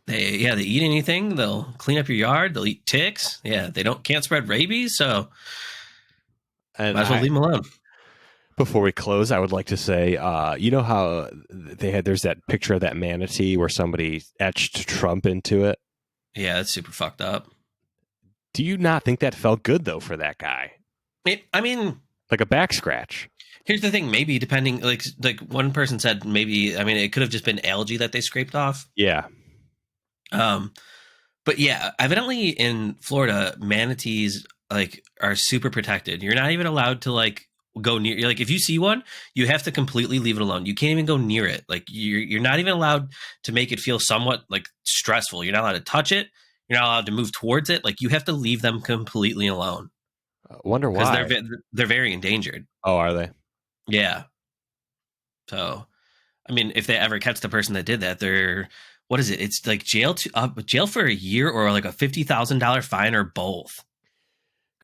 They eat anything. They'll clean up your yard. They'll eat ticks. Yeah, they can't spread rabies. So And might as well leave them alone. Before we close, I would like to say, you know how there's that picture of that manatee where somebody etched Trump into it? Yeah, that's super fucked up. Do you not think that felt good, though, for that guy? I mean, like a back scratch. Here's the thing, maybe depending, like one person said, maybe, I mean, it could have just been algae that they scraped off. Yeah. But yeah, evidently in Florida, manatees like are super protected. You're not even allowed to like go near. Like if you see one, you have to completely leave it alone. You can't even go near it. Like you're not even allowed to make it feel somewhat like stressful. You're not allowed to touch it. You're not allowed to move towards it. Like you have to leave them completely alone. Wonder why? Because they're very endangered. Oh, are they? Yeah. So, I mean, if they ever catch the person that did that, they're, what is it? It's like jail for a year or like a $50,000 fine or both.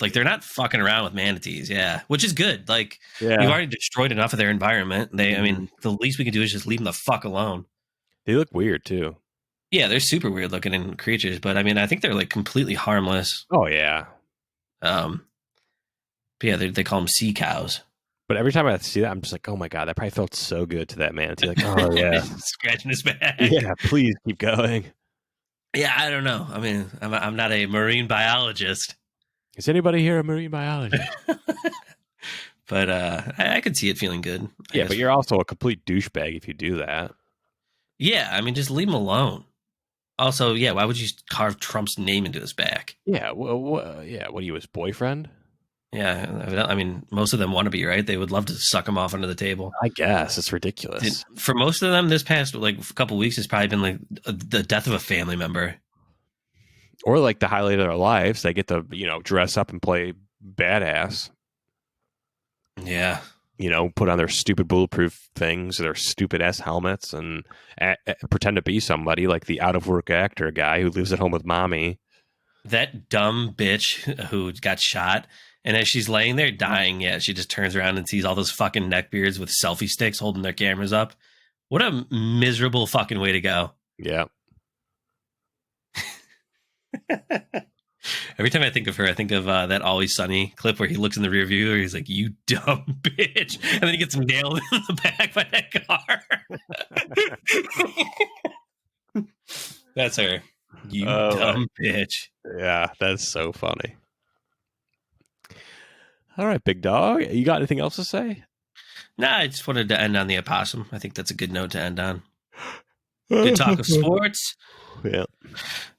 Like they're not fucking around with manatees. Yeah. Which is good. Like we've already destroyed enough of their environment. I mean, the least we can do is just leave them the fuck alone. They look weird too. Yeah. They're super weird looking creatures, but I mean, I think they're like completely harmless. Oh yeah. But yeah, they call them sea cows. But every time I see that, I'm just like, oh my God, that probably felt so good to that manatee. Like, oh yeah. Scratching his back. Yeah, please keep going. Yeah, I don't know. I mean, I'm not a marine biologist. Is anybody here a marine biologist? But I could see it feeling good. Yeah, but you're also a complete douchebag if you do that. Yeah, I mean, just leave him alone. Also, yeah, why would you carve Trump's name into his back? Yeah, what are you, his boyfriend? Yeah, I mean, most of them want to be, right? They would love to suck him off under the table. I guess it's ridiculous. For most of them, this past like a couple of weeks has probably been like the death of a family member, or like the highlight of their lives. They get to dress up and play badass. Yeah, put on their stupid bulletproof things, their stupid ass helmets, and pretend to be somebody like the out of work actor guy who lives at home with mommy. That dumb bitch who got shot. And as she's laying there dying, she just turns around and sees all those fucking neckbeards with selfie sticks holding their cameras up. What a miserable fucking way to go. Yeah. Every time I think of her, I think of that Always Sunny clip where he looks in the rear view and he's like, "You dumb bitch." And then he gets nailed in the back by that car. That's her. You dumb bitch. Yeah, that's so funny. All right, big dog. You got anything else to say? Nah, I just wanted to end on the opossum. I think that's a good note to end on. Good talk of sports. Yeah.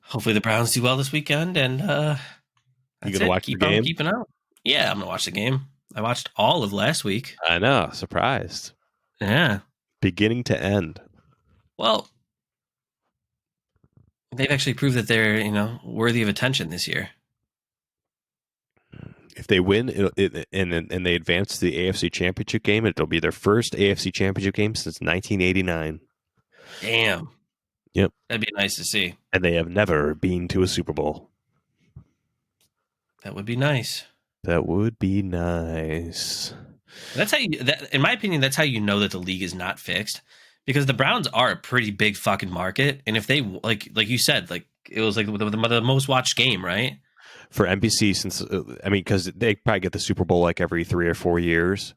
Hopefully the Browns do well this weekend, and you gonna watch the game? Keeping out. Yeah, I'm gonna watch the game. I watched all of last week. I know, surprised. Yeah, beginning to end. Well, they've actually proved that they're worthy of attention this year. If they win and they advance to the AFC Championship game, it'll be their first AFC Championship game since 1989. Damn. Yep. That'd be nice to see. And they have never been to a Super Bowl. That would be nice. That would be nice. That's how in my opinion, that's how you know that the league is not fixed, because the Browns are a pretty big fucking market, and if they like you said, like it was like the most watched game, right? For NBC, since because they probably get the Super Bowl like every 3 or 4 years,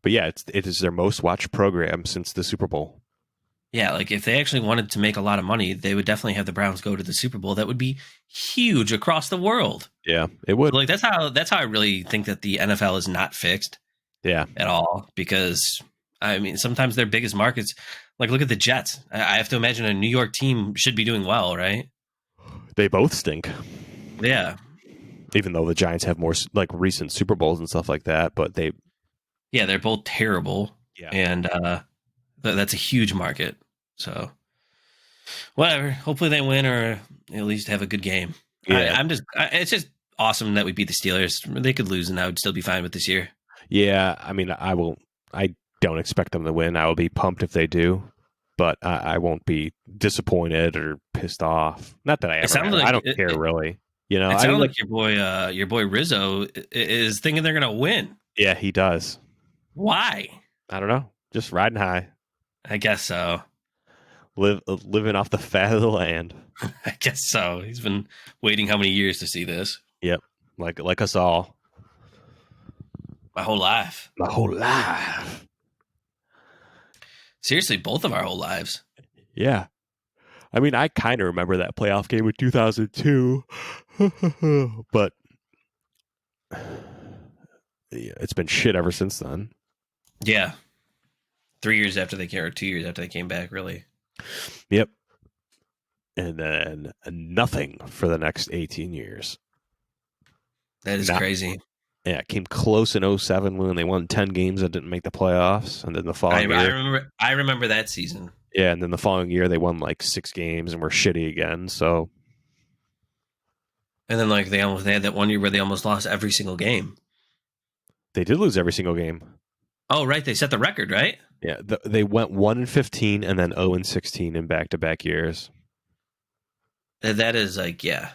but yeah, it is their most watched program since the Super Bowl. Yeah, like if they actually wanted to make a lot of money, they would definitely have the Browns go to the Super Bowl. That would be huge across the world. Yeah, it would. Like that's how I really think that the NFL is not fixed. Yeah. at all because, I mean, sometimes their biggest markets, like look at the Jets. I have to imagine a New York team should be doing well, right? They both stink. Yeah. Even though the Giants have more like recent Super Bowls and stuff like that, but Yeah, they're both terrible. Yeah. And that's a huge market. So, whatever. Hopefully they win or at least have a good game. Yeah. It's just awesome that we beat the Steelers. They could lose and I would still be fine with this year. Yeah, I mean, I don't expect them to win. I will be pumped if they do, but I won't be disappointed or pissed off. Not that I ever. sounded am. like I don't care really. You know, It I sounded mean, like your boy Rizzo is thinking they're gonna win. yeah, he does. Why? I don't know. Just riding high, I guess so. living off the fat of the land. I guess so. He's been waiting how many years to see this? Yep, like us all. My whole life. My whole life. Seriously, both of our whole lives. Yeah. I mean, I kind of remember that playoff game in 2002, but yeah, it's been shit ever since then. Yeah. 3 years after they came, or 2 years after they came back, really. Yep. And then nothing for the next 18 years. That is crazy. Yeah, it came close in 07 when they won 10 games that didn't make the playoffs. And then the following year. I remember that season. Yeah, and then the following year they won like 6 games and were shitty again. So. And then like they had that 1 year where they almost lost every single game. They did lose every single game. Oh, right. They set the record, right? Yeah, they went 1-15 and then 0-16 in back-to-back years. That is like, yeah.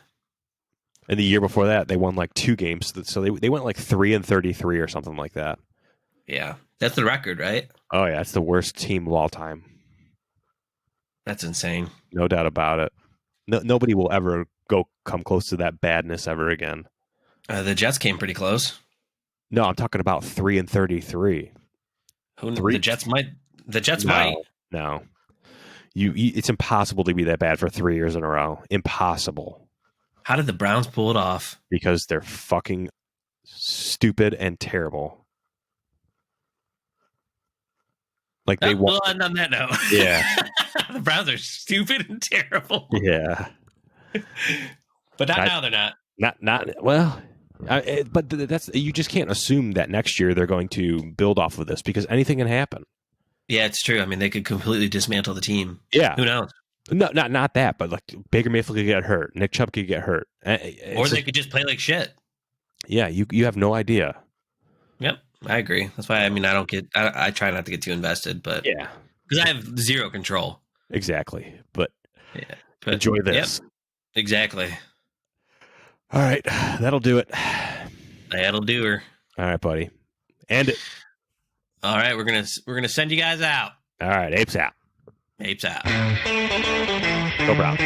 And the year before that, they won like 2 games. So they went like 3-33 or something like that. Yeah. That's the record, right? Oh, yeah. It's the worst team of all time. That's insane. No doubt about it. Nobody will ever come close to that badness ever again. The Jets came pretty close. No, I'm talking about 3-33. The Jets might. The Jets might. No. It's impossible to be that bad for 3 years in a row. Impossible. How did the Browns pull it off? Because they're fucking stupid and terrible. Like they want. Well, on that note, Yeah. the Browns are stupid and terrible. Yeah. But now they're not. Not well. But that's you just can't assume that next year they're going to build off of this because anything can happen. Yeah, it's true. I mean, they could completely dismantle the team. Yeah. Who knows? No, not that, but like Baker Mayfield could get hurt, Nick Chubb could get hurt, Or they could just play like shit. Yeah, you have no idea. Yep, I agree. That's why I try not to get too invested, but Yeah, because I have zero control. Exactly. But but enjoy this. Yep, exactly. All right, that'll do it. That'll do her. All right, buddy. End it. All right, we're gonna send you guys out. All right, apes out. Apes out. Go Browns.